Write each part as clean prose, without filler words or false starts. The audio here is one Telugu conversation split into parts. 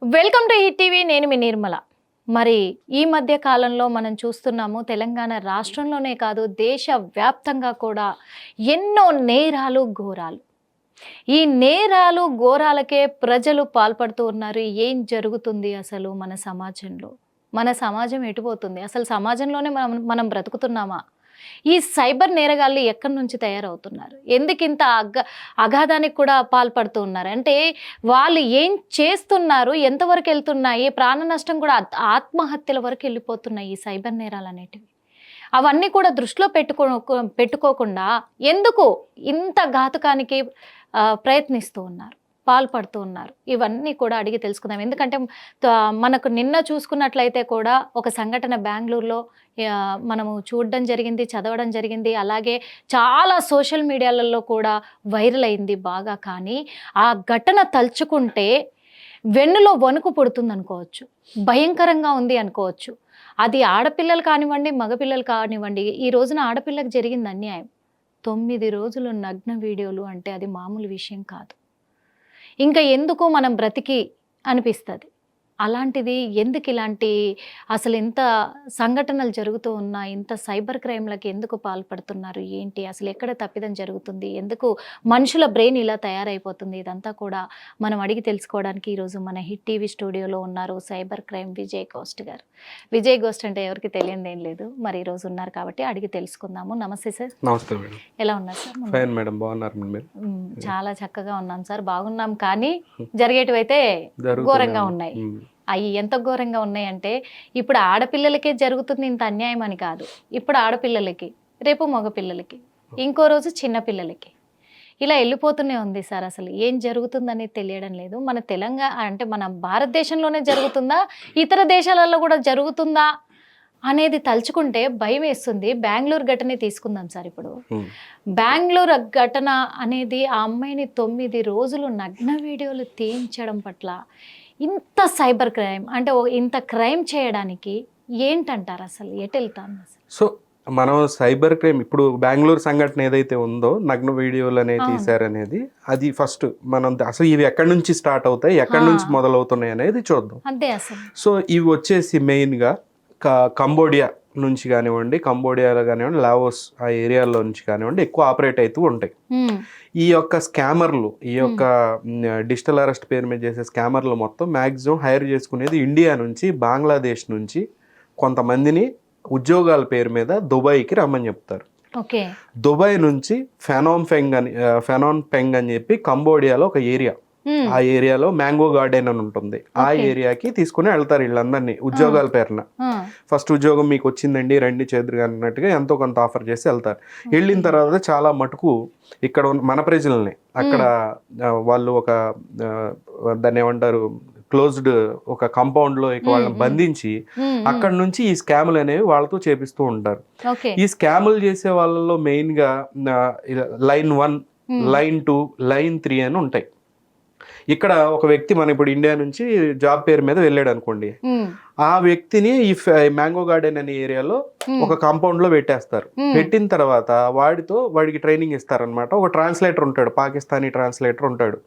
Welcome to hit TV. నేను మీ నిర్మల. మరి ఈ మధ్య కాలంలో మనం చూస్తున్నాము, తెలంగాణ రాష్ట్రంలోనే కాదు దేశవ్యాప్తంగా కూడా ఎన్నో నేరాలు ఘోరాలు. ఈ నేరాలు ఘోరాలకే ప్రజలు పాల్పడుతూ ఉన్నారు. ఏం జరుగుతుంది అసలు మన సమాజంలో? మన సమాజం ఎటుపోతుంది? అసలు సమాజంలోనే మనం మనం బ్రతుకుతున్నామా? ఈ సైబర్ నేరగాళ్ళు ఎక్కడి నుంచి తయారవుతున్నారు? ఎందుకు ఇంత అగాధానికి కూడా పాల్పడుతూ ఉన్నారు? అంటే వాళ్ళు ఏం చేస్తున్నారు? ఎంతవరకు వెళ్తున్నాయి? ప్రాణ నష్టం కూడా ఆత్మహత్యల వరకు వెళ్ళిపోతున్నాయి ఈ సైబర్ నేరాలు అనేటివి. అవన్నీ కూడా దృష్టిలో పెట్టుకోకుండా ఎందుకు ఇంత ఘాతుకానికి ప్రయత్నిస్తూ ఉన్నారు, పాల్పడుతూ ఉన్నారు? ఇవన్నీ కూడా అడిగి తెలుసుకుందాం. ఎందుకంటే మనకు నిన్న చూసుకున్నట్లయితే కూడా ఒక సంఘటన బెంగళూరులో మనము చూడడం జరిగింది, చదవడం జరిగింది. అలాగే చాలా సోషల్ మీడియాలలో కూడా వైరల్ అయింది బాగా. కానీ ఆ ఘటన తలుచుకుంటే వెన్నులో వణుకు పుడుతుంది అనుకోవచ్చు, భయంకరంగా ఉంది అనుకోవచ్చు. అది ఆడపిల్లలు కానివ్వండి, మగపిల్లలు కానివ్వండి. ఈ రోజున ఆడపిల్లకి జరిగింది అన్యాయం. 9 రోజులు నగ్న వీడియోలు అంటే అది మామూలు విషయం కాదు. ఇంకా ఎందుకు మనం బ్రతికి అనిపిస్తుంది. అలాంటిది ఎందుకు ఇలాంటి అసలు ఇంత సంఘటనలు జరుగుతూ ఉన్నా, ఇంత సైబర్ క్రైమ్లకి ఎందుకు పాల్పడుతున్నారు? ఏంటి అసలు? ఎక్కడ తప్పిదం జరుగుతుంది? ఎందుకు మనుషుల బ్రెయిన్ ఇలా తయారైపోతుంది? ఇదంతా కూడా మనం అడిగి తెలుసుకోవడానికి ఈరోజు మన హిట్ టీవీ స్టూడియోలో ఉన్నారు సైబర్ క్రైమ్ విజయ్ గోస్ట్ గారు. విజయ్ గోస్ట్ అంటే ఎవరికి తెలియదు ఏం లేదు, మరి ఈరోజు ఉన్నారు కాబట్టి అడిగి తెలుసుకుందాము. నమస్తే సార్. నమస్తే మేడం. ఎలా ఉన్నారు సార్? ఫైన్ మేడం, బాగున్నారు మీరు? చాలా చక్కగా ఉన్నాం సార్. బాగున్నాం. కానీ జరిగేటివైతే ఘోరంగా ఉన్నాయి. అవి ఎంత ఘోరంగా ఉన్నాయంటే ఇప్పుడు ఆడపిల్లలకే జరుగుతుంది ఇంత అన్యాయం అని కాదు. ఇప్పుడు ఆడపిల్లలకి, రేపు మగపిల్లలకి, ఇంకో రోజు చిన్నపిల్లలకి ఇలా వెళ్ళిపోతూనే ఉంది సార్. అసలు ఏం జరుగుతుందనేది తెలియడం లేదు. మన తెలంగాణ అంటే మన భారతదేశంలోనే జరుగుతుందా, ఇతర దేశాలలో కూడా జరుగుతుందా అనేది తలుచుకుంటే భయం వేస్తుంది. బెంగళూరు ఘటనే తీసుకుందాం సార్. ఇప్పుడు బెంగళూరు ఘటన అనేది ఆ అమ్మాయిని 9 రోజులు నగ్న వీడియోలు తీయించడం పట్ల ఇంత సైబర్ క్రైమ్ అంటే ఇంత క్రైమ్ చేయడానికి ఏంటంటారు? అసలు ఎటు వెళ్తాం? సో మనం సైబర్ క్రైమ్ ఇప్పుడు బెంగళూరు సంఘటన ఏదైతే ఉందో, నగ్న వీడియోలు అనేది తీశారనేది, అది ఫస్ట్ మనం అసలు ఇవి ఎక్కడి నుంచి స్టార్ట్ అవుతాయి, ఎక్కడి నుంచి మొదలవుతున్నాయి అనేది చూద్దాం. అంతే అసలు. సో ఇవి వచ్చేసి మెయిన్గా కంబోడియా నుంచి కానివ్వండి, కంబోడియాలో కానివ్వండి, లావోస్ ఆ ఏరియాలో నుంచి కానివ్వండి ఎక్కువ ఆపరేట్ అవుతూ ఉంటాయి. ఈ యొక్క స్కామర్లు, ఈ యొక్క డిజిటల్ అరెస్ట్ పేరు మీద చేసే స్కామర్లు మొత్తం మ్యాక్సిమం హైర్ చేసుకునేది ఇండియా నుంచి, బంగ్లాదేశ్ నుంచి కొంతమందిని ఉద్యోగాల పేరు మీద దుబాయ్కి రమ్మని చెప్తారు. దుబాయ్ నుంచి ఫెనాన్ పెంగ్ అని చెప్పి కంబోడియాలో ఒక ఏరియా, ఆ ఏరియాలో మ్యాంగో గార్డెన్ అని ఉంటుంది. ఆ ఏరియాకి తీసుకుని వెళ్తారు వీళ్ళందరినీ ఉద్యోగాల పేరున. ఫస్ట్ ఉద్యోగం మీకు వచ్చిందండి, రండి చేదురుగా అన్నట్టుగా ఎంతో కొంత ఆఫర్ చేసి వెళ్తారు. వెళ్ళిన తర్వాత చాలా మటుకు ఇక్కడ మన ప్రజల్ని అక్కడ వాళ్ళు ఒక దాన్ని ఏమంటారు, క్లోజ్డ్ ఒక కాంపౌండ్ లో వాళ్ళని బంధించి అక్కడ నుంచి ఈ స్కాములు అనేవి వాళ్ళతో చేపిస్తూ ఉంటారు. ఈ స్కాములు చేసే వాళ్ళలో మెయిన్ గా లైన్ 1, లైన్ 2, లైన్ 3 అని ఉంటాయి. ఇక్కడ ఒక వ్యక్తి మన ఇప్పుడు ఇండియా నుంచి జాబ్ పేరు మీద వెళ్ళాడు అనుకోండి, ఆ వ్యక్తిని ఈ మ్యాంగో గార్డెన్ అనే ఏరియాలో ఒక కాంపౌండ్ లో పెట్టేస్తారు. పెట్టిన తర్వాత వాడికి ట్రైనింగ్ ఇస్తారనమాట. ఒక ట్రాన్స్లేటర్ ఉంటాడు, పాకిస్తానీ ట్రాన్స్లేటర్ ఉంటాడు.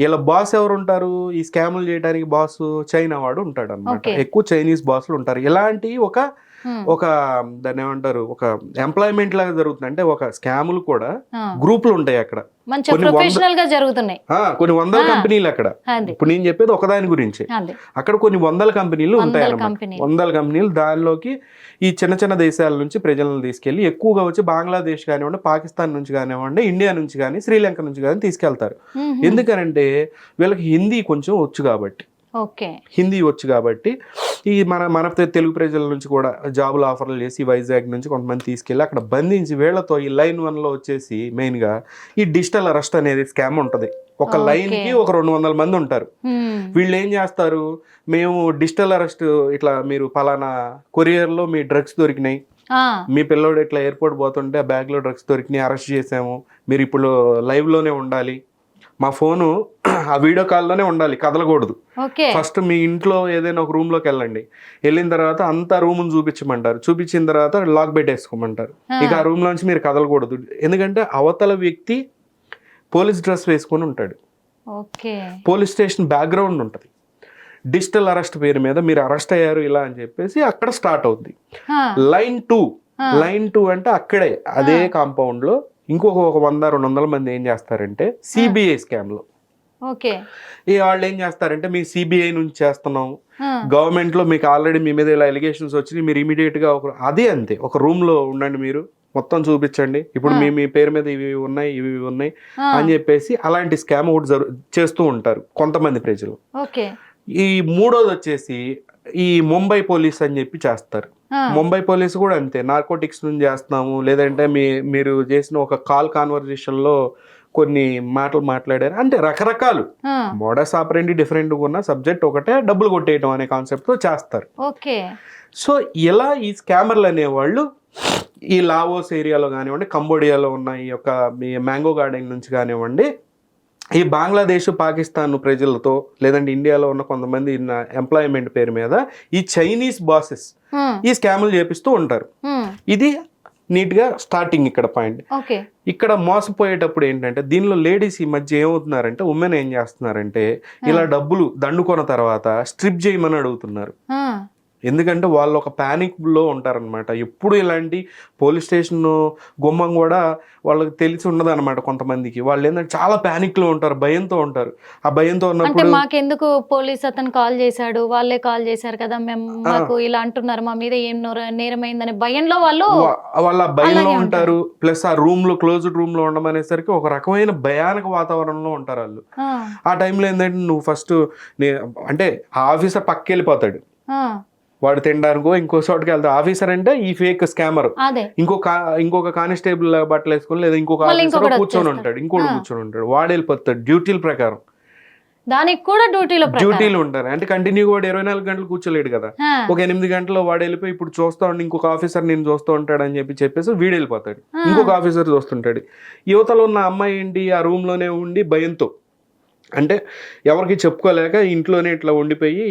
ఇలా బాస్ ఎవరు ఉంటారు ఈ స్కాములు చేయడానికి? బాస్ చైనా వాడు ఉంటాడు అనమాట. ఎక్కువ చైనీస్ బాస్లు ఉంటారు. ఇలాంటి ఒక దాన్ని ఏమంటారు, ఒక ఎంప్లాయ్మెంట్ లాగా జరుగుతుంది. అంటే ఒక స్కాములు కూడా గ్రూపులు ఉంటాయి అక్కడ, కొన్ని వందల కంపెనీలు అక్కడ. ఇప్పుడు నేను చెప్పేది ఒకదాని గురించి. అక్కడ కొన్ని వందల కంపెనీలు ఉంటాయి అన్నమాట, వందల కంపెనీలు. దానిలోకి ఈ చిన్న చిన్న దేశాల నుంచి ప్రజలను తీసుకెళ్లి ఎక్కువగా వచ్చి బంగ్లాదేశ్ కానివ్వండి, పాకిస్తాన్ నుంచి కానివ్వండి, ఇండియా నుంచి కానీ, శ్రీలంక నుంచి కానీ తీసుకెళ్తారు. ఎందుకనంటే వీళ్ళకి హిందీ కొంచెం వచ్చు కాబట్టి, హిందీ వచ్చు కాబట్టి ఈ మన తెలుగు ప్రజల నుంచి కూడా జాబులు ఆఫర్లు చేసి వైజాగ్ నుంచి కొంతమంది తీసుకెళ్ళి అక్కడ బంధించి వీళ్ళతో ఈ లైన్ 1లో వచ్చేసి మెయిన్గా ఈ డిజిటల్ అరెస్ట్ అనేది స్కామ్ ఉంటుంది. ఒక లైన్కి ఒక 200 మంది ఉంటారు. వీళ్ళు ఏం చేస్తారు, మేము డిజిటల్ అరెస్ట్ ఇట్లా మీరు పలానా కొరియర్లో మీ డ్రగ్స్ దొరికినాయి, మీ పిల్లోడు ఇట్లా ఎయిర్పోర్ట్ పోతుంటే ఆ బ్యాగ్లో డ్రగ్స్ దొరికినాయి, అరెస్ట్ చేసాము, మీరు ఇప్పుడు లైవ్లోనే ఉండాలి, మా ఫోను ఆ వీడియో కాల్లోనే ఉండాలి, కదలకూడదు. ఫస్ట్ మీ ఇంట్లో ఏదైనా ఒక రూమ్ లోకి వెళ్ళండి, వెళ్ళిన తర్వాత అంతా రూమ్ చూపించమంటారు. చూపించిన తర్వాత లాక్ పెట్టేసుకోమంటారు. ఇక ఆ రూమ్ లోంచి మీరు కదలకూడదు. ఎందుకంటే అవతల వ్యక్తి పోలీస్ డ్రెస్ వేసుకొని ఉంటాడు, పోలీస్ స్టేషన్ బ్యాక్గ్రౌండ్ ఉంటుంది. డిజిటల్ అరెస్ట్ పేరు మీద మీరు అరెస్ట్ అయ్యారు ఇలా అని చెప్పేసి అక్కడ స్టార్ట్ అవుద్ది. ఆ, లైన్ 2 అంటే అక్కడే అదే కాంపౌండ్ లో ఇంకొక 100-200 మంది ఏం చేస్తారంటే సిబిఐ స్కామ్ లో ఓకే. వాళ్ళు ఏం చేస్తారంటే మీ సిబిఐ నుంచి చేస్తున్నాం, ఆ, గవర్నమెంట్ లో మీకు ఆల్రెడీ మీ మీద ఇలా ఎలిగేషన్స్ వచ్చినాయి, మీరు ఇమీడియట్ గా అదే అంతే ఒక రూమ్ లో ఉండండి, మీరు మొత్తం చూపించండి, ఇప్పుడు మీ పేరు మీద ఇవి ఉన్నాయి ఆ, అని చెప్పేసి అలాంటి స్కామ్ ఒకటి చేస్తూ ఉంటారు కొంతమంది ప్రజలు. ఓకే. ఈ మూడోది వచ్చేసి ఈ ముంబై పోలీస్ అని చెప్పి చేస్తారు. ఆ, ముంబై పోలీస్ కూడా అంతే, నార్కోటిక్స్ నుంచి చేస్తున్నాము, లేదంటే మీరు చేసిన ఒక కాల్ కాన్వర్జేషన్ లో కొన్ని మాటలు మాట్లాడారు అంటే రకరకాలు ఆ, మోడస్ ఆపరెండి డిఫరెంట్గా ఉన్న సబ్జెక్ట్ ఒకటే, డబ్బులు కొట్టేయటం అనే కాన్సెప్ట్తో చేస్తారు. ఓకే. సో ఇలా ఈ స్కామర్లు అనేవాళ్ళు ఈ లావోస్ ఏరియాలో కానివ్వండి, కంబోడియాలో ఉన్న ఈ యొక్క మీ మ్యాంగో గార్డెన్ నుంచి కానివ్వండి, ఈ బంగ్లాదేశ్ పాకిస్తాన్ ప్రజలతో లేదంటే ఇండియాలో ఉన్న కొంతమంది ఎంప్లాయ్మెంట్ పేరు మీద ఈ చైనీస్ బాసెస్ ఉమ్, ఈ స్కాములు చేపిస్తూ ఉంటారు. ఉమ్, ఇది నీట్గా స్టార్టింగ్ ఇక్కడ పాయింట్. ఓకే. ఇక్కడ మోసపోయేటప్పుడు ఏంటంటే దీనిలో లేడీస్ ఈ మధ్య ఏమవుతున్నారంటే ఉమెన్ ఏం చేస్తున్నారంటే ఇలా డబ్బులు దండుకున్న తర్వాత స్ట్రిప్ చేయమని అడుగుతున్నారు. ఆ, ఎందుకంటే వాళ్ళు ఒక ప్యానిక్లో ఉంటారనమాట. ఎప్పుడు ఇలాంటి పోలీస్ స్టేషన్ గుమ్మం కూడా వాళ్ళకి తెలిసి ఉండదు అనమాట. కొంతమందికి వాళ్ళు ఏంటంటే చాలా ప్యానిక్లో ఉంటారు, భయంతో ఉంటారు. ఆ భయంతో అంటే ఉన్నప్పుడు మాకెందుకు పోలీస్ అతను కాల్ చేశాడు, వాళ్ళే కాల్ చేశారు కదా, మేము మాకు ఇలా అంటున్నారు, మా మీద ఏం నేరమైందని భయంలో వాళ్ళు వాళ్ళ భయంలో అలాగే ఉంటారు. ప్లస్ ఆ రూమ్ లో క్లోజ్డ్ రూమ్ లో ఉండమనేసరికి ఒక రకమైన భయానక వాతావరణంలో ఉంటారు వాళ్ళు. ఆ, ఆ టైంలో ఏంటంటే నువ్వు ఫస్ట్ అంటే ఆ ఆఫీసర్ పక్కకి వెళ్ళిపోతాడు, ఆ, వాడు తినడానికో ఇంకో చోటుకి వెళ్తాడు. ఆఫీసర్ అంటే ఈ ఫేక్ స్కామర్. అదే ఇంకొక కానిస్టేబుల్ బట్టలు వేసుకొని లేదా ఇంకొక మళ్ళీ ఆఫీసర్ ఇంకొకడు కూర్చొని వచ్చేస్తాడు. ఉంటాడు, ఇంకోటి కూర్చొని ఉంటాడు, వాడు వెళ్ళిపోతాడు డ్యూటీల ప్రకారం. దానికి కూడా డ్యూటీలు ఉంటారు అంటే కంటిన్యూ వాడు 24 గంటలు కూర్చోలేడు కదా. ఆ, ఒక 8 గంటల్లో వాడు వెళ్ళిపోయి ఇప్పుడు చూస్తా ఉండి ఇంకొక ఆఫీసర్ నేను చూస్తూ ఉంటాడు అని చెప్పేసి వీడు వెళ్ళిపోతాడు, ఇంకొక ఆఫీసర్ చూస్తుంటాడు. యువతలో ఉన్న అమ్మాయి ఏంటి ఆ రూమ్ లోనే ఉండి భయంతో, అంటే ఎవరికి చెప్పుకోలేక ఇంట్లోనే ఇట్లా ఉండిపోయి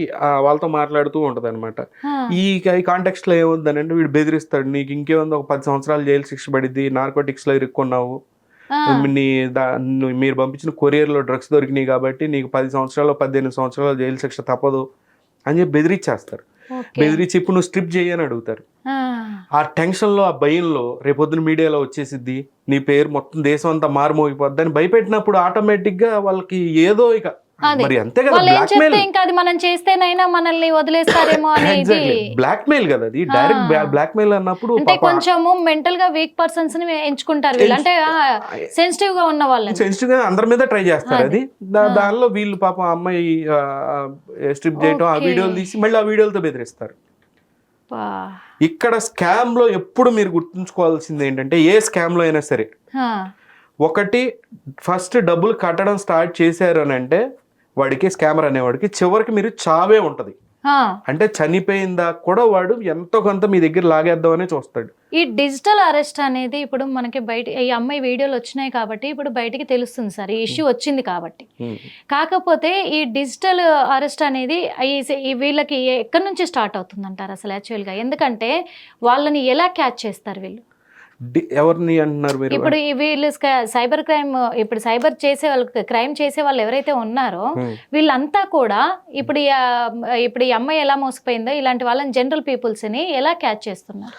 వాళ్ళతో మాట్లాడుతూ ఉంటది అనమాట. ఆ, ఈ కాంటెక్స్ట్ లో ఏమవుతుందని అంటే వీడు బెదిరిస్తాడు, నీకు ఇంకేముంది ఒక 10 సంవత్సరాలు జైలు శిక్ష పడిద్ది, నార్కోటిక్స్ లో ఇరుక్కున్నావు, ఆ, మీరు పంపించిన కొరియర్లో డ్రగ్స్ దొరికినాయి కాబట్టి నీకు 10 సంవత్సరాలు 18 సంవత్సరాలు జైలు శిక్ష తప్పదు అని చెప్పి బెదిరించేస్తారు. ఓకే. బెదిరించి ఇప్పుడు నువ్వు స్ట్రిప్ చేయని అడుగుతారు. ఆ, ఆ టెన్షన్లో ఆ భయంలో రేపొద్దున మీడియాలో వచ్చేసిద్ది, నీ పేరు మొత్తం దేశం అంతా మారుమోగిపోద్ది అని భయపెట్టినప్పుడు ఆటోమేటిక్గా వాళ్ళకి ఏదో ఇక అదే. మరి అంతే కదా, వాళ్ళు ఏం బ్లాక్మెయిల్. చెప్తే ఇంకా అది మనం చేస్తేనైనా మనల్ని వదిలేస్తారేమో అనేది. బ్లాక్మెయిల్ కదా అది, డైరెక్ట్ బ్లాక్మెయిల్ అన్నప్పుడు అంటే కొంచెము మెంటల్ గా వీక్ పర్సన్స్ ని ఎంచుకుంటారు వీళ్ళు, అంటే సెన్సిటివ్ గా ఉన్న వాళ్ళని. సెన్సిటివ్ గా అందరి మీద ట్రై చేస్తారు అది. దానిలో వీళ్ళు పాపం అమ్మాయి స్ట్రిప్ చేయటం, ఆ వీడియోలు తీసి మళ్ళీ ఆ వీడియోలతో బెదిరిస్తారు. పా. ఇక్కడ స్కామ్ లో ఎప్పుడు మీరు గుర్తుంచుకోవాల్సింది ఏంటంటే ఏ స్కామ్ లో అయినా సరే ఆ, ఒకటి ఫస్ట్ డబ్బులు కట్టడం స్టార్ట్ చేశారు అని అంటే వాడికి స్కామర్ అనేవాడికి చివరికి మీరు చావే ఉంటది. ఆ. అంటే చనిపోయిన దాకా కూడా వాడు ఎంతో కొంత మీ దగ్గర లాగేద్దామనే చూస్తాడు. ఈ డిజిటల్ అరెస్ట్ అనేది ఇప్పుడు మనకి బయట ఈ అమ్మాయి వీడియోలు వచ్చినాయి కాబట్టి ఇప్పుడు బయటికి తెలుస్తుంది సార్, ఈ ఇష్యూ వచ్చింది కాబట్టి. కాకపోతే ఈ డిజిటల్ అరెస్ట్ అనేది ఈ వీళ్ళకి ఎక్కడి నుంచి స్టార్ట్ అవుతుంది అంటారు అసలు యాక్చువల్గా? ఎందుకంటే వాళ్ళని ఎలా క్యాచ్ చేస్తారు వీళ్ళు? ఎవరిని అంటున్నారు మీరు? ఇప్పుడు వీళ్ళు సైబర్ క్రైమ్, ఇప్పుడు సైబర్ చేసే వాళ్ళకి, క్రైమ్ చేసే వాళ్ళు ఎవరైతే ఉన్నారో వీళ్ళంతా కూడా ఇప్పుడు ఈ అమ్మాయి ఎలా మోసపోయిందో ఇలాంటి వాళ్ళని జనరల్ పీపుల్స్ ని ఎలా క్యాచ్ చేస్తున్నారు?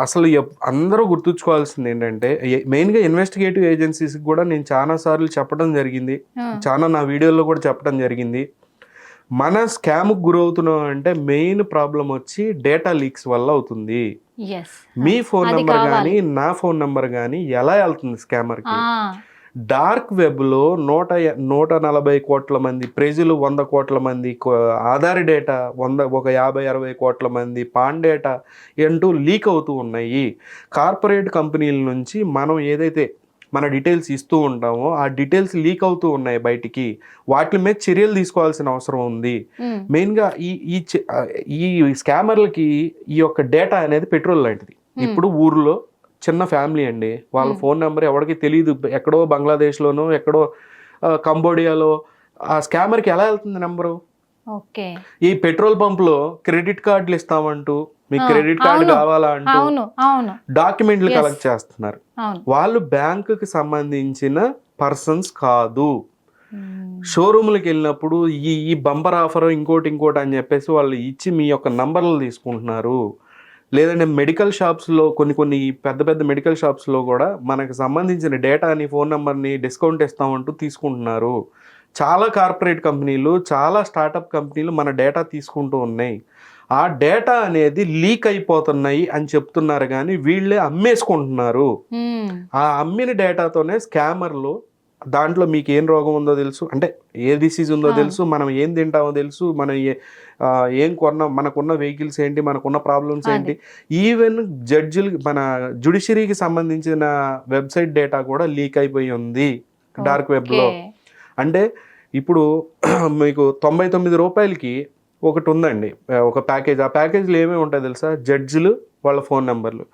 అసలు అందరూ గుర్తుంచుకోవాల్సింది ఏంటంటే మెయిన్గా ఇన్వెస్టిగేటివ్ ఏజెన్సీస్ కూడా నేను చాలా సార్లు చెప్పడం జరిగింది, చాలా నా వీడియోలో కూడా చెప్పడం జరిగింది. మన స్కామ్కి గురవుతున్నాం అంటే మెయిన్ ప్రాబ్లం వచ్చి డేటా లీక్స్ వల్ల అవుతుంది. మీ ఫోన్ నెంబర్ కానీ నా ఫోన్ నెంబర్ కానీ ఎలా వెళ్తుంది స్కామర్కి? డార్క్ వెబ్లో 140 కోట్ల మంది ప్రజలు, 100 కోట్ల మంది ఆధార్ డేటా, ఒక 50-60 కోట్ల మంది పాన్ డేటా అంటూ లీక్ అవుతూ ఉన్నాయి. కార్పొరేట్ కంపెనీల నుంచి మనం ఏదైతే మన డీటెయిల్స్ ఇస్తూ ఉంటామో ఆ డీటెయిల్స్ లీక్ అవుతూ ఉన్నాయి బయటికి. వాటి మీద చర్యలు తీసుకోవాల్సిన అవసరం ఉంది. మెయిన్గా ఈ స్కామర్లకి ఈ యొక్క డేటా అనేది పెట్రోల్ లాంటిది. ఇప్పుడు ఊర్లో చిన్న ఫ్యామిలీ అండి, వాళ్ళ ఫోన్ నెంబర్ ఎవరికి తెలియదు, ఎక్కడో బంగ్లాదేశ్లోనో ఎక్కడో కంబోడియాలో ఆ స్కామర్కి ఎలా వెళ్తుంది నెంబరు? ఈ పెట్రోల్ పంప్లో క్రెడిట్ కార్డులు ఇస్తామంటూ మీకు క్రెడిట్ కార్డు కావాలా అంటూ డాక్యుమెంట్లు కలెక్ట్ చేస్తున్నారు. వాళ్ళు బ్యాంకుకి సంబంధించిన పర్సన్స్ కాదు, షోరూమ్లకు వెళ్ళినప్పుడు ఈ బంపర్ ఆఫర్ ఇంకోటి అని చెప్పేసి వాళ్ళు ఇచ్చి మీ యొక్క నంబర్లు తీసుకుంటున్నారు. లేదంటే మెడికల్ షాప్స్లో కొన్ని పెద్ద మెడికల్ షాప్స్లో కూడా మనకు సంబంధించిన డేటాని, ఫోన్ నెంబర్ని డిస్కౌంట్ ఇస్తామంటూ తీసుకుంటున్నారు. చాలా కార్పొరేట్ కంపెనీలు, చాలా స్టార్టప్ కంపెనీలు మన డేటా తీసుకుంటూ ఉన్నాయి. ఆ డేటా అనేది లీక్ అయిపోతున్నాయి అని చెప్తున్నారు, కానీ వీళ్ళే అమ్మేసుకుంటున్నారు. ఆ అమ్మిన డేటాతోనే స్కామర్లు దాంట్లో మీకు ఏం రోగం ఉందో తెలుసు, అంటే ఏ డిసీజ్ ఉందో తెలుసు, మనం ఏం తింటామో తెలుసు, మనం ఏం మనకున్న వెహికల్స్ ఏంటి, మనకున్న ప్రాబ్లమ్స్ ఏంటి, ఈవెన్ జడ్జిలు మన జ్యుడిషియరీకి సంబంధించిన వెబ్సైట్ డేటా కూడా లీక్ అయిపోయి ఉంది డార్క్ వెబ్లో. అంటే ఇప్పుడు మీకు 99 రూపాయలకి ఒకటి ఉందండి, ఒక ప్యాకేజ్. ఆ ప్యాకేజ్లో ఏమేమి ఉంటాయి తెలుసా? జడ్జిలు వాళ్ళ ఫోన్ నెంబర్లు,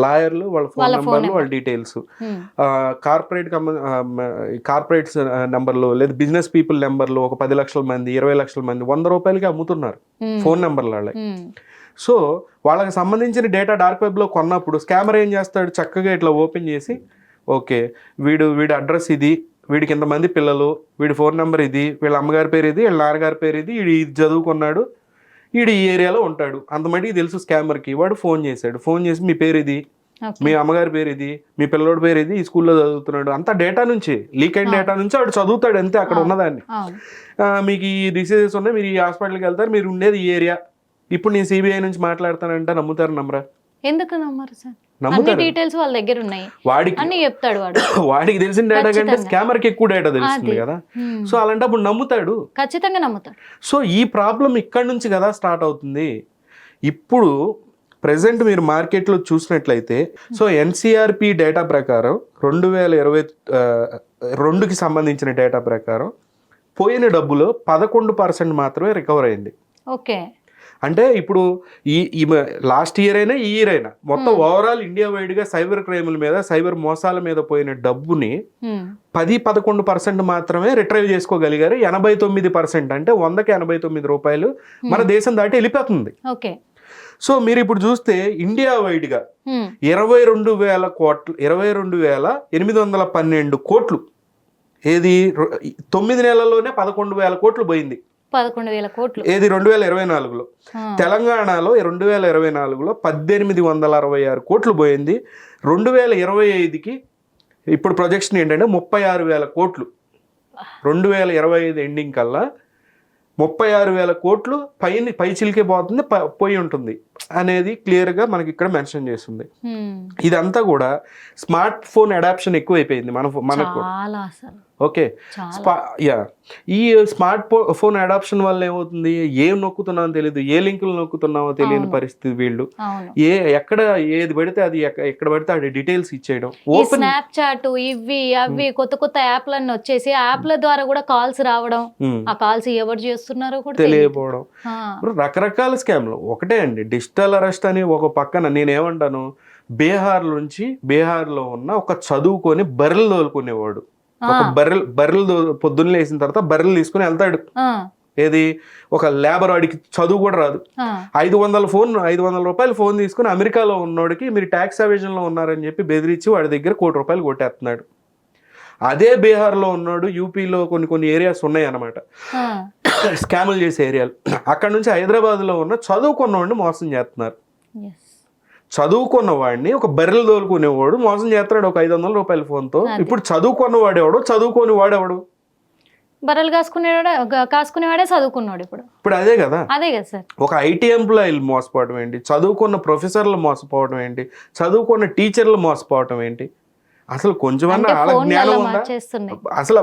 లాయర్లు వాళ్ళ ఫోన్ నెంబర్లు, వాళ్ళ డీటెయిల్స్, కార్పొరేట్స్ నెంబర్లు, లేదా బిజినెస్ పీపుల్ నెంబర్లు, ఒక 10 లక్షల మంది, 20 లక్షల మంది 100 రూపాయలకి అమ్ముతున్నారు ఫోన్ నెంబర్లు వాళ్ళే. సో వాళ్ళకి సంబంధించిన డేటా డార్క్ వెబ్లో కొన్నప్పుడు స్కామర్ ఏం చేస్తాడు? చక్కగా ఇట్లా ఓపెన్ చేసి, ఓకే వీడి అడ్రస్ ఇది, వీడికి ఇంతమంది పిల్లలు, వీడి ఫోన్ నెంబర్ ఇది, వీళ్ళ అమ్మగారి పేరు ఇది, వీళ్ళ నాన్నగారి పేరు ఇది, వీడు ఇది చదువుకున్నాడు, వీడు ఈ ఏరియాలో ఉంటాడు, అంతమందికి తెలుసు స్కామర్కి. వాడు ఫోన్ చేశాడు, ఫోన్ చేసి మీ పేరు ఇది, మీ అమ్మగారి పేరు ఇది, మీ పిల్లోడి పేరు ఇది, ఈ స్కూల్లో చదువుతున్నాడు, అంత డేటా నుంచి, లీక్ అయిన డేటా నుంచి వాడు చదువుతాడు అంతే అక్కడ ఉన్నదాన్ని. మీకు ఈ డిసీజెస్ ఉన్నాయి, మీరు ఈ హాస్పిటల్కి వెళ్తారు, మీరు ఉండేది ఈ ఏరియా, ఇప్పుడు నేను సిబిఐ నుంచి మాట్లాడతానంటే నమ్ముతారు నమ్మరా? ఎందుకు నమ్మరు సార్? అన్ని డీటెయిల్స్ వాళ్ళ దగ్గర ఉన్నాయి, అన్ని చెప్తాడు వాడు. వాడికి తెలిసిన డేటా కంటే స్కామర్ కి ఎక్కువ డేటా తెలుస్తుంది కదా. సో అలాంటప్పుడు నమ్ముతాడు, ఖచ్చితంగా నమ్ముతాడు. సో ఈ ప్రాబ్లం ఇక్కడ నుంచి కదా స్టార్ట్ అవుతుంది. ఇప్పుడు ప్రెసెంట్ మీరు మార్కెట్లో చూసినట్లయితే, సో ఎన్సిఆర్పి డేటా ప్రకారం 2022కి సంబంధించిన డేటా ప్రకారం పోయిన డబ్బులో 11% మాత్రమే రికవర్ అయింది. ఓకే, అంటే ఇప్పుడు ఈ లాస్ట్ ఇయర్ అయినా ఈ ఇయర్ అయినా మొత్తం ఓవరాల్ ఇండియా వైడ్ గా సైబర్ క్రైముల మీద, సైబర్ మోసాల మీద పోయిన డబ్బుని 10-11% మాత్రమే రిట్రైవ్ చేసుకోగలిగారు. 89% అంటే 100కి 89 రూపాయలు మన దేశం దాటి వెళ్ళిపోతుంది. సో మీరు ఇప్పుడు చూస్తే ఇండియా వైడ్ గా 22,812 కోట్లు, ఏది 9 నెలల్లోనే 11,000 కోట్లు పోయింది. 11,000 కోట్లు ఏది 2024లో. తెలంగాణలో 2024లో 1,866 కోట్లు పోయింది. 2025కి ఇప్పుడు ప్రొజెక్షన్ ఏంటంటే 36,000 కోట్లు. 2025 ఎండింగ్ కల్లా 36,000 కోట్లు పై చిలికే పోతుంది, పోయి ఉంటుంది అనేది క్లియర్గా మనకి ఇక్కడ మెన్షన్ చేస్తుంది. ఇదంతా కూడా స్మార్ట్ ఫోన్ అడాప్షన్ ఎక్కువైపోయింది మనకు. ఓకే, ఈ స్మార్ట్ ఫోన్ అడాప్షన్ వల్ల ఏమవుతుంది, ఏం నొక్కుతున్నామో తెలియదు, ఏ లింకులు నొక్కుతున్నామో తెలియని పరిస్థితి. వీళ్ళు ఎక్కడ ఏది పడితే అది, ఎక్కడ పడితే అది డీటెయిల్స్ ఇచ్చేయడం. స్నాప్ చాట్, ఇవి అవి కొత్త యాప్లన్నీ వచ్చేసి యాప్ల ద్వారా కూడా కాల్స్ రావడం, ఆ కాల్స్ ఎవరు చేస్తున్నారో కూడా తెలియకపోవడం, రకరకాల స్కామ్లు. ఒకటే అండి, డిజిటల్ అరెస్ట్ అని ఒక పక్కన నేనేమంటాను, బీహార్లో ఉన్న ఒక చదువుకొని బర్రెలు తోలుకునేవాడు, ఒక బర్రెలు పొద్దున్న లేసిన తర్వాత బర్రెలు తీసుకుని వెళ్తాడు. ఏది ఒక లేబర్, వాడికి చదువు కూడా రాదు, 500 రూపాయలు ఫోన్ తీసుకుని అమెరికాలో ఉన్నోడికి మీరు ట్యాక్స్ అవేజన్ లో ఉన్నారని చెప్పి బెదిరించి వాడి దగ్గర ₹1 కోటి కొట్టేస్తున్నాడు. అదే బీహార్లో ఉన్నాడు, యూపీలో కొన్ని ఏరియాస్ ఉన్నాయి అన్నమాట స్కాములు చేసే ఏరియాలు. అక్కడ నుంచి హైదరాబాద్లో ఉన్న చదువుకున్నవాడిని మోసం చేస్తున్నారు. చదువుకున్న వాడిని, ఒక బర్రెలు తోలుకునేవాడు మోసం చేస్తున్నాడు ఒక 500 రూపాయల ఫోన్తో. ఇప్పుడు చదువుకున్న వాడేవాడు, చదువుకోని వాడేవాడు, బర్రెలు కాసుకునేవాడే చదువుకున్నాడు. ఇప్పుడు అదే కదా సార్. ఒక ఐటీ ఎంప్లాయీలు మోసపోవడం ఏంటి, చదువుకున్న ప్రొఫెసర్లు మోసపోవడం ఏంటి, చదువుకున్న టీచర్లు మోసపోవడం ఏంటి, అసలు కొంచెమన్నా వాళ్ళకి జ్ఞానం ఉందా? అసలు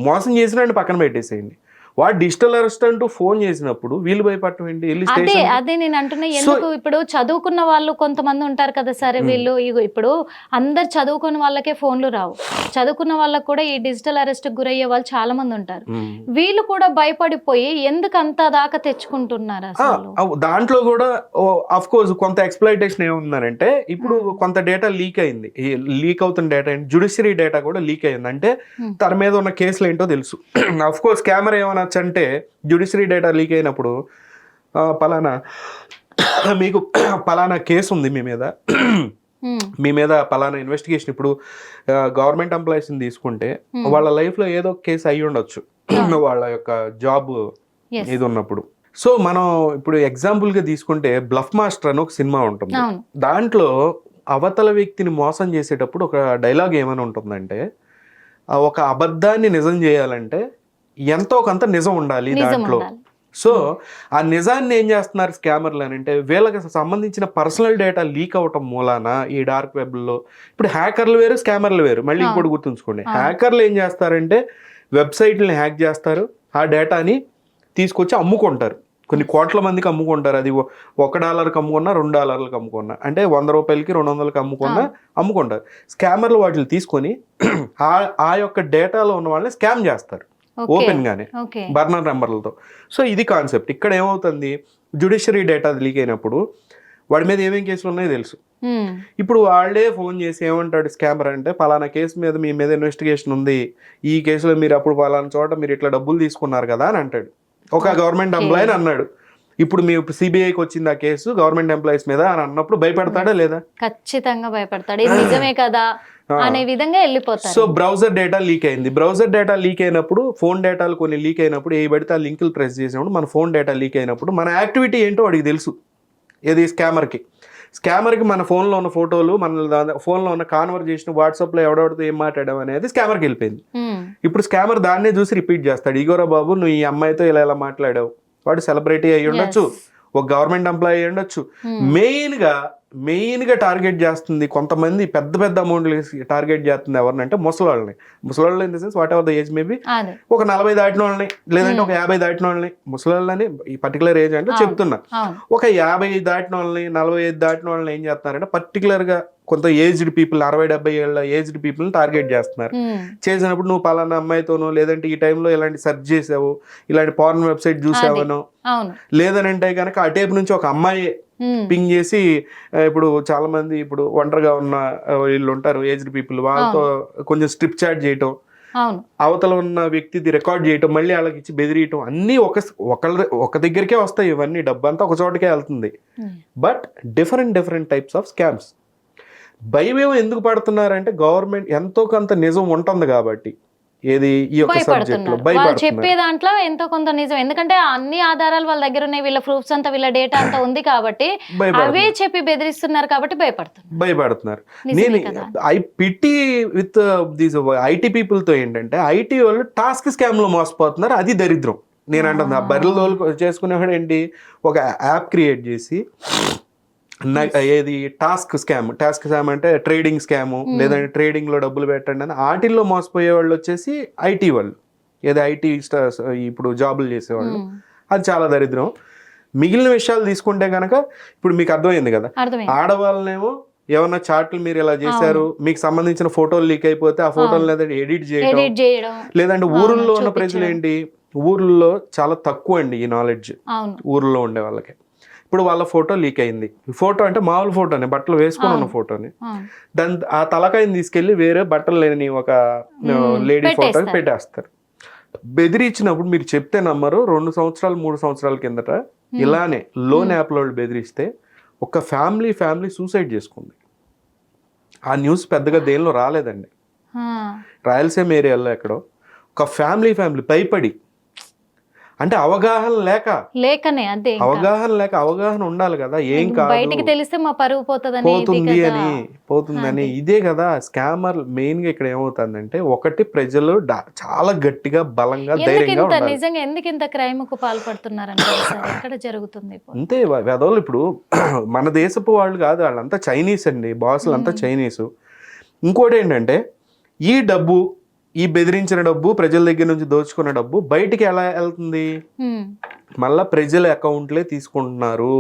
మోసం చేసినట్టు పక్కన పెట్టేసేయండి. వాడు డిజిటల్ అరెస్టెంట్ ఫోన్ చేసినప్పుడు వీళ్ళు భయపడటం ఏంటి? అదే నేను అంటున్నా, ఎందుకు ఇప్పుడు చదువుకున్న వాళ్ళు కొంతమంది ఉంటారు కదా సరే, వీళ్ళు ఇప్పుడు అందరు చదువుకున్న వాళ్ళకే ఫోన్లు రావు, చదువుకున్న వాళ్ళకి కూడా ఈ డిజిటల్ అరెస్ట్ గురయ్యే వాళ్ళు చాలా మంది ఉంటారు. వీళ్ళు కూడా భయపడిపోయి ఎందుకు అంత దాకా తెచ్చుకుంటున్నారు అసలు? దాంట్లో కూడా ఆఫ్ కోర్స్ కొంత ఎక్స్‌ప్లాయిటేషన్ ఏముందంటే, ఇప్పుడు కొంత డేటా లీక్ అయింది, లీక్ అవుతున్న డేటా ఏంటి, జ్యుడిషియరీ డేటా కూడా లీక్ అయింది. అంటే తన మీద ఉన్న కేసులు ఏంటో తెలుసు. ఆఫ్ కోర్స్ కెమెరా ఏమైనా అంటే జ్యుడిషియరీ డేటా లీక్ అయినప్పుడు మీకు పలానా కేసు ఉంది మీ మీద పలానా ఇన్వెస్టిగేషన్. ఇప్పుడు గవర్నమెంట్ ఎంప్లాయీస్ని తీసుకుంటే వాళ్ళ లైఫ్లో ఏదో కేసు అయ్యి ఉండొచ్చు, వాళ్ళ యొక్క జాబ్ Yes. ఇది ఉన్నప్పుడు. సో మనం ఇప్పుడు ఎగ్జాంపుల్గా తీసుకుంటే బ్లఫ్ మాస్టర్ అని ఒక సినిమా ఉంటుంది. అవును. దాంట్లో అవతల వ్యక్తిని మోసం చేసేటప్పుడు ఒక డైలాగ్ ఏమని ఉంటుందంటే, ఒక అబద్ధాన్ని నిజం చేయాలంటే ఎంతో కొంత నిజం ఉండాలి నిజం దాంట్లో. ఉండాలి. సో ఆ నిజాన్ని ఏం చేస్తున్నారు స్కామర్లు అని అంటే, వీళ్ళకి సంబంధించిన పర్సనల్ డేటా లీక్ అవటం మూలాన ఈ డార్క్ వెబ్లో ఇప్పుడు హ్యాకర్లు వేరు, స్కామర్లు వేరు. మళ్ళీ ఇంకోటి గుర్తుంచుకోండి, హ్యాకర్లు ఏం చేస్తారంటే వెబ్సైట్లని హ్యాక్ చేస్తారు, ఆ డేటాని తీసుకొచ్చి అమ్ముకుంటారు. కొన్ని కోట్ల మందికి అమ్ముకుంటారు. అది $1 అమ్ముకున్నా, $2 అమ్ముకున్నా, అంటే 100 రూపాయలకి 200కి అమ్ముకుంటారు. స్కామర్లు వాటిని తీసుకొని ఆ యొక్క డేటాలో ఉన్న వాళ్ళని స్కామ్ చేస్తారు ఓపెన్ గానే బర్నర్ నెంబర్లతో. సో ఇది కాన్సెప్ట్. ఇక్కడ ఏమవుతుంది, జ్యుడిషియరీ డేటా లీక్ అయినప్పుడు వాడి మీద ఏమేం కేసులు ఉన్నాయో తెలుసు. ఇప్పుడు వాళ్ళే ఫోన్ చేసి ఏమంటాడు స్కామర్ అంటే, పలానా కేసు మీద మీ మీద ఇన్వెస్టిగేషన్ ఉంది, ఈ కేసులో మీరు అప్పుడు పలానా చోట మీరు ఇట్లా డబ్బులు తీసుకున్నారు కదా అని అంటాడు. ఒక గవర్నమెంట్ ఎంప్లాయీ అన్నాడు, ఇప్పుడు మీ సిబిఐకి వచ్చింది ఆ కేసు గవర్నమెంట్ ఎంప్లాయీస్ మీద అని అన్నప్పుడు భయపడతాడా లేదా? ఖచ్చితంగా భయపడతాడు. ఇది నిజమే కదా అనే విధంగా వెళ్ళిపోతారు. సో బ్రౌజర్ డేటా లీక్ అయింది. బ్రౌజర్ డేటా లీక్ అయినప్పుడు, ఫోన్ డేటాలు కొన్ని లీక్ అయినప్పుడు, ఏ పడితే ఆ లింకులు ప్రెస్ చేసినప్పుడు మన ఫోన్ డేటా లీక్ అయినప్పుడు మన యాక్టివిటీ ఏంటో వాడికి తెలుసు. ఏది స్కామర్కి మన ఫోన్లో ఉన్న ఫోటోలు, మన ఫోన్లో ఉన్న కాన్వర్జేషన్, వాట్సాప్లో ఎవడెవడితో ఏం మాట్లాడడం అనేది స్కామర్కి వెళ్ళిపోయింది. ఇప్పుడు స్కామర్ దాన్నే చూసి రిపీట్ చేస్తాడు. ఇగోరా బాబు నువ్వు ఈ అమ్మాయితో ఇలా మాట్లాడావు. వాడు సెలబ్రిటీ అయ్యి ఉండొచ్చు, ఒక గవర్నమెంట్ ఎంప్లాయీ అయ్యి ఉండొచ్చు. మెయిన్గా టార్గెట్ చేస్తుంది కొంతమంది, పెద్ద అమౌంట్లు టార్గెట్ చేస్తుంది ఎవరినంటే ముసలాళ్ళని in the sense whatever the age maybe, ఒక 40 దాటిన వాళ్ళని, లేదంటే ఒక 50 దాటిన వాళ్ళని. ముసలాళ్ళని ఈ పర్టికులర్ ఏజ్ అంటే చెప్తున్నా, ఒక 50 దాటిన వాళ్ళని, 45 దాటిన వాళ్ళని ఏం చేస్తున్నారంటే పర్టికులర్గా కొంత ఏజ్డ్ పీపుల్, 60-70 ఏళ్ళ ఏజ్డ్ పీపుల్ని టార్గెట్ చేస్తున్నారు. చేసినప్పుడు నువ్వు పలానా అమ్మాయితోనో, లేదంటే ఈ టైంలో ఇలాంటి సెర్చ్ చేసావు, ఇలాంటి పార్న్ వెబ్సైట్ చూసావనో, లేదనంటే కనుక ఆ టైప్ నుంచి ఒక అమ్మాయి పింగ్ చేసి, ఇప్పుడు చాలా మంది ఇప్పుడు ఒంటరిగా ఉన్న వీళ్ళు ఉంటారు ఏజ్డ్ పీపుల్, వాళ్ళతో కొంచెం స్ట్రిప్ చాట్ చేయటం, అవతల ఉన్న వ్యక్తిది రికార్డ్ చేయటం, మళ్ళీ వాళ్ళకి ఇచ్చి బెదిరియటం, అన్నీ ఒక దగ్గరికే వస్తాయి. ఇవన్నీ డబ్బంతా ఒక చోటకే వెళ్తుంది. But different types of scams. భయం ఎందుకు పడుతున్నారంటే గవర్నమెంట్ ఎంతో కొంత నిజం ఉంటుంది కాబట్టి. ఏది ఈ యొక్క సబ్జెక్ట్ లో చెప్పే దాంట్లో ఎంతో కొంత నిజం, ఎందుకంటే అన్ని ఆధారాలు వాళ్ళ దగ్గర ఉన్నాయి, వీళ్ళ ప్రూఫ్స్ అంతా, వీళ్ళ డేటా అంతా ఉంది కాబట్టి అవే చెప్పి బెదిరిస్తున్నారు కాబట్టి భయపడుతున్నారు. నేను I pity with these IT people తో ఏంటంటే, ఐటీ వాళ్ళు టాస్క్ స్కామ్ లో మోసపోతున్నారు. అది దరిద్రం. నేను అంటున్నా, బర్రెలు చేసుకునేవాడు ఏంటి, ఒక యాప్ క్రియేట్ చేసి ఏది టాస్క్ స్కామ్ అంటే ట్రేడింగ్ స్కాము, లేదంటే ట్రేడింగ్ లో డబ్బులు పెట్టండి అని వాటిల్లో మోసపోయే వాళ్ళు వచ్చేసి ఐటీ వాళ్ళు, ఏదో ఐటీ ఇప్పుడు జాబులు చేసేవాళ్ళు. అది చాలా దరిద్రం. మిగిలిన విషయాలు తీసుకుంటే కనుక ఇప్పుడు మీకు అర్థమైంది కదా, ఆడవాళ్ళనేమో ఏమన్నా చాట్లు మీరు ఇలా చేశారు, మీకు సంబంధించిన ఫోటోలు లీక్ అయిపోతే ఆ ఫోటోలు లేదంటే ఎడిట్ చేయడం, లేదంటే ఊర్లో ఉన్న ప్రజలు ఏంటి, ఊర్లో చాలా తక్కువ అండి ఈ నాలెడ్జ్ ఊర్లో ఉండే వాళ్ళకి. ఇప్పుడు వాళ్ళ ఫోటో లీక్ అయింది, ఫోటో అంటే మామూలు ఫోటోని, బట్టలు వేసుకొని ఉన్న ఫోటోని, దాని ఆ తలకాయని తీసుకెళ్లి వేరే బట్టలు లేని ఒక లేడీ ఫోటోని పెట్టేస్తారు. బెదిరించినప్పుడు మీరు చెప్తే నమ్మరు, 2 సంవత్సరాలు 3 సంవత్సరాల కిందట ఇలానే లోన్ యాప్లో బెదిరిస్తే ఒక ఫ్యామిలీ సూసైడ్ చేసుకుంది. ఆ న్యూస్ పెద్దగా దేనిలో రాలేదండి, రాయలసీమ ఏరియాలో ఎక్కడో ఒక ఫ్యామిలీ భయపడి, అంటే అవగాహన ఉండాలి కదా, ఏం కాదు బయటికి తెలిస్తే మా పరువు పోతుందని. ఇదే కదా స్కామర్ మెయిన్ గా ఇక్కడ ఏమవుతుందంటే, ఒకటి ప్రజలు చాలా గట్టిగా బలంగా ధైర్యంగా ఉండాలి. నిజంగా ఎందుకు ఇంత క్రైమ్ కు పాల్పడుతున్నారంటే ఎక్కడ జరుగుతుంది అంతే. వెదవులు ఇప్పుడు మన దేశపు వాళ్ళు కాదు, వాళ్ళంతా చైనీస్ అండి, బాసులు అంతా చైనీసు. ఇంకోటి ఏంటంటే, ఈ బెదిరించిన డబ్బు, ప్రజల దగ్గర నుంచి దోచుకున్న డబ్బు బయటికి ఎలా వెళ్తుంది, మళ్ళా ప్రజల అకౌంట్లే తీసుకుంటున్నారు.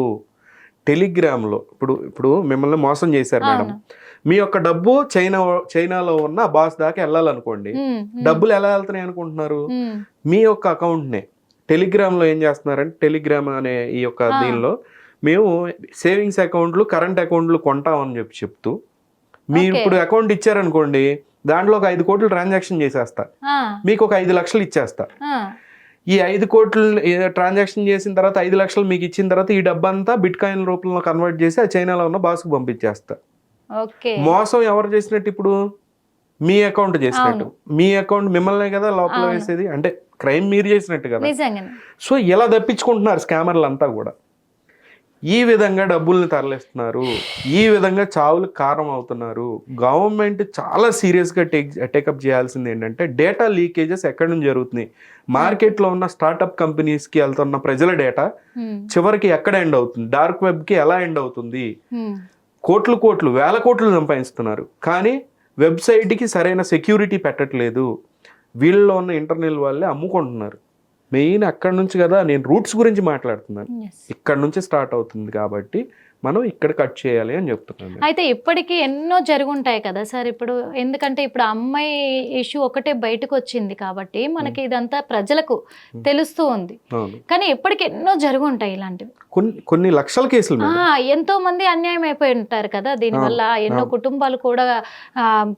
టెలిగ్రామ్లో ఇప్పుడు మిమ్మల్ని మోసం చేశారు మేడం, మీ యొక్క డబ్బు చైనాలో ఉన్న బాస్ దాకా వెళ్ళాలనుకోండి, డబ్బులు ఎలా వెళ్తున్నాయి అనుకుంటున్నారు, మీ యొక్క అకౌంట్నే. టెలిగ్రామ్లో ఏం చేస్తున్నారంటే, టెలిగ్రామ్ అనే ఈ యొక్క దీనిలో మేము సేవింగ్స్ అకౌంట్లు, కరెంట్ అకౌంట్లు కొంటామని చెప్తూ, మీరు ఇప్పుడు అకౌంట్ ఇచ్చారనుకోండి, దాంట్లో ఒక 5 కోట్లు ట్రాన్సాక్షన్ చేసేస్తా, మీకు ఒక 5 లక్షలు ఇచ్చేస్తా. ఈ 5 కోట్లు ట్రాన్సాక్షన్ చేసిన తర్వాత 5 లక్షలు మీకు ఇచ్చిన తర్వాత ఈ డబ్బంతా బిట్ కాయిన్ రూపంలో కన్వర్ట్ చేసి ఆ చైనాలో ఉన్న బాస్కు పంపించేస్తా. మోసం ఎవరు చేసినట్టు ఇప్పుడు? మీ అకౌంట్ చేసినట్టు, మీ అకౌంట్ మిమ్మల్నే కదా లోపల వేసేది, అంటే క్రైమ్ మీరు చేసినట్టు కదా. నిజంగానే. సో ఇలా తప్పించుకుంటున్నారు స్కామర్లు అంతా కూడా. ఈ విధంగా డబ్బుల్ని తరలిస్తున్నారు, ఈ విధంగా చావులకు కారణం అవుతున్నారు. గవర్నమెంట్ చాలా సీరియస్గా టేకప్ చేయాల్సింది ఏంటంటే డేటా లీకేజెస్ ఎక్కడి నుంచి జరుగుతున్నాయి, మార్కెట్లో ఉన్న స్టార్టప్ కంపెనీస్కి వెళ్తున్న ప్రజల డేటా చివరికి ఎక్కడ ఎండ్ అవుతుంది, డార్క్ వెబ్కి ఎలా ఎండ్ అవుతుంది. కోట్లు వేల కోట్లు సంపాదిస్తున్నారు, కానీ వెబ్సైట్కి సరైన సెక్యూరిటీ పెట్టట్లేదు. వీళ్ళలో ఉన్న ఇంటర్నల్ వాళ్ళే అమ్ముకుంటున్నారు. మెయిన్ అక్కడి నుంచి కదా నేను రూట్స్ గురించి మాట్లాడుతున్నాను. ఇక్కడ నుంచి స్టార్ట్ అవుతుంది కాబట్టి మనం ఇక్కడ కట్ చేయాలి అని చెప్తున్నాను. అయితే ఇప్పటికీ ఎన్నో జరుగుంటాయి కదా సార్. ఇప్పుడు ఎందుకంటే ఇప్పుడు అమ్మాయి ఇష్యూ ఒకటే బయటకు వచ్చింది కాబట్టి మనకి ఇదంతా ప్రజలకు తెలుస్తూ ఉంది. కానీ ఇప్పటికి ఎన్నో జరుగుంటాయి ఇలాంటివి, కొన్ని లక్షల కేసులు. ఎంతో మంది అన్యాయం అయిపోయి ఉంటారు కదా దీనివల్ల. ఎన్నో కుటుంబాలు కూడా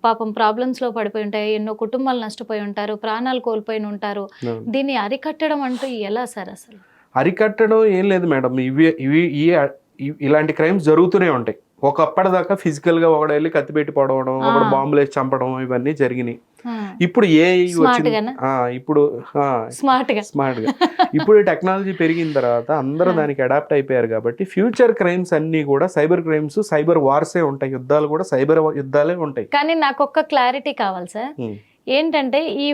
పాపం ప్రాబ్లమ్స్ లో పడిపోయి ఉంటాయి, ఎన్నో కుటుంబాలు నష్టపోయి ఉంటారు, ప్రాణాలు కోల్పోయి ఉంటారు. దీన్ని అరికట్టడం అంటూ ఎలా సార్? అసలు అరికట్టడం ఏం లేదు మేడం, ఇలాంటి క్రైమ్స్ జరుగుతూనే ఉంటాయి. ఒకప్పటిదాకా ఫిజికల్గా ఒకడెళ్ళి కత్తిపెట్టి పడవడం, ఒకడు బాంబులు వేసి చంపడం ఇవన్నీ జరిగినాయి. ఇప్పుడు ఇప్పుడు స్మార్ట్గా ఇప్పుడు టెక్నాలజీ పెరిగిన తర్వాత అందరూ దానికి అడాప్ట్ అయిపోయారు కాబట్టి ఫ్యూచర్ క్రైమ్స్ అన్ని కూడా సైబర్ క్రైమ్స్, సైబర్ వార్సే ఉంటాయి. యుద్ధాలు కూడా సైబర్ యుద్ధాలే ఉంటాయి. కానీ నాకు ఒక్క క్లారిటీ కావాలి సార్. ఏంటంటే ఈ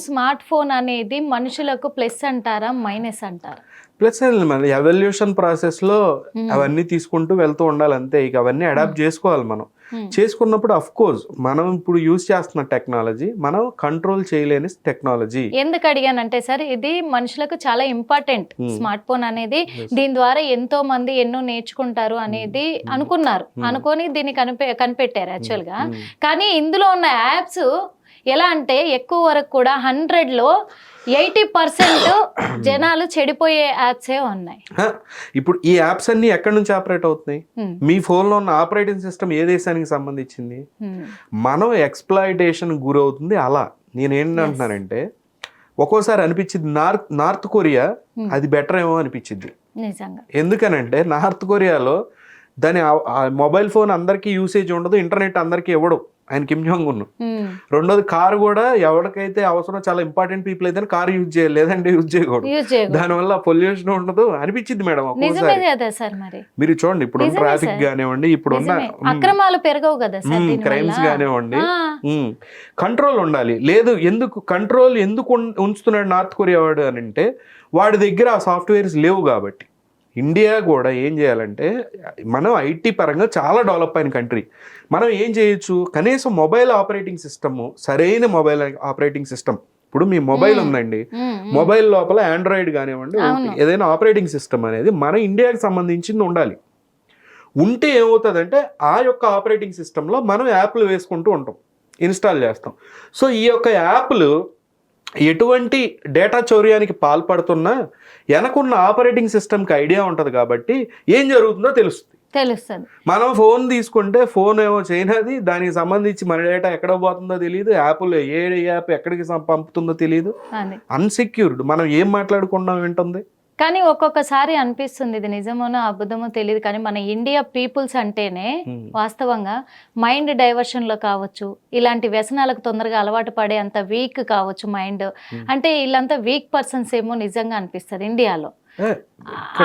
స్మార్ట్ ఫోన్ అనేది మనుషులకు ప్లస్ అంటారా మైనస్ అంటారా? ప్లస్ మన ఎవల్యూషన్ ప్రాసెస్లో అవన్నీ తీసుకుంటూ వెళ్తూ ఉండాలి అంతే. ఇక అవన్నీ అడాప్ట్ చేసుకోవాలి మనం. చేసుకున్నప్పుడు అఫ్ కోర్స్ మనం ఇప్పుడు యూజ్ చేస్తున్న టెక్నాలజీ మనం కంట్రోల్ చేయలేని టెక్నాలజీ. ఎందుకు అడిగానంటే సార్, ఇది మనుషులకు చాలా ఇంపార్టెంట్ స్మార్ట్ ఫోన్ అనేది. దీని ద్వారా ఎంతో మంది ఎన్నో నేర్చుకుంటారు అనేది అనుకొని దీన్ని కనిపెట్టారు యాక్చువల్ గా. కానీ ఇందులో ఉన్న యాప్స్ ఎలా అంటే ఎక్కువ వరకు కూడా 100లో 80% జనాలు చెడిపోయే యాప్సే ఉన్నాయి. ఇప్పుడు ఈ యాప్స్ అన్ని ఎక్కడి నుంచి ఆపరేట్ అవుతున్నాయి? మీ ఫోన్లో ఉన్న ఆపరేటింగ్ సిస్టమ్ ఏ దేశానికి సంబంధించింది? మనం ఎక్స్ప్లాయిటేషన్ గురవుతుంది. అలా నేనేంటంటున్నానంటే ఒక్కోసారి అనిపించింది నార్త్ కొరియా అది బెటర్ ఏమో అనిపించింది నిజంగా. ఎందుకనంటే నార్త్ కొరియాలో దాని మొబైల్ ఫోన్ అందరికీ యూసేజ్ ఉండదు, ఇంటర్నెట్ అందరికీ ఇవ్వడు. ఆయన కిమ్ జాంగ్ ఉన్. రెండోది కారు కూడా ఎవరికైతే అవసరం చాలా ఇంపార్టెంట్ పీపుల్ అయితే కారు యూజ్ చేయాలి, లేదంటే యూజ్ చేయకూడదు. దానివల్ల పొల్యూషన్ ఉండదు అనిపించింది మేడం. మీరు చూడండి ఇప్పుడు ట్రాఫిక్ కానివ్వండి, ఇప్పుడున్న అక్రమాలు పెరగవు కదా, క్రైమ్స్ కానివ్వండి, కంట్రోల్ ఉండాలి. లేదు కంట్రోల్ ఎందుకు ఉంచుతున్నాడు నార్త్ కొరియా వాడు అని అంటే వాడి దగ్గర ఆ సాఫ్ట్వేర్స్ లేవు కాబట్టి. ఇండియా కూడా ఏం చేయాలంటే మనం ఐటీ పరంగా చాలా డెవలప్ అయిన కంట్రీ. మనం ఏం చేయొచ్చు, కనీసం మొబైల్ ఆపరేటింగ్ సిస్టమ్, సరైన మొబైల్ ఆపరేటింగ్ సిస్టమ్. ఇప్పుడు మీ మొబైల్ ఉందండి, మొబైల్ లోపల ఆండ్రాయిడ్ కానివ్వండి ఏదైనా ఆపరేటింగ్ సిస్టమ్ అనేది మన ఇండియాకి సంబంధించింది ఉండాలి. ఉంటే ఏమవుతుందంటే ఆ యొక్క ఆపరేటింగ్ సిస్టంలో మనం యాప్లు వేసుకుంటూ ఉంటాం, ఇన్స్టాల్ చేస్తాం. సో ఈ యొక్క యాప్లు ఎటువంటి డేటా చౌర్యానికి పాల్పడుతున్నా వెనకున్న ఆపరేటింగ్ సిస్టమ్కి ఐడియా ఉంటుంది కాబట్టి ఏం జరుగుతుందో తెలుస్తుంది. మనం ఫోన్ తీసుకుంటే ఫోన్ ఏమో చైనాది, దానికి సంబంధించి మన డేటా ఎక్కడ పోతుందో తెలియదు, యాప్లో ఏ యాప్ ఎక్కడికి పంపుతుందో తెలియదు, అన్సెక్యూర్డ్. మనం ఏం మాట్లాడుకున్నాం వింటుంది. కానీ ఒక్కొక్కసారి అనిపిస్తుంది ఇది నిజమోనో అబద్ధమో తెలియదు, కానీ మన ఇండియా పీపుల్స్ అంటేనే వాస్తవంగా మైండ్ డైవర్షన్లో కావచ్చు, ఇలాంటి వ్యసనాలకు తొందరగా అలవాటు పడే అంత వీక్ కావచ్చు మైండ్. అంటే వీళ్ళంతా వీక్ పర్సన్స్ ఏమో నిజంగా అనిపిస్తుంది ఇండియాలో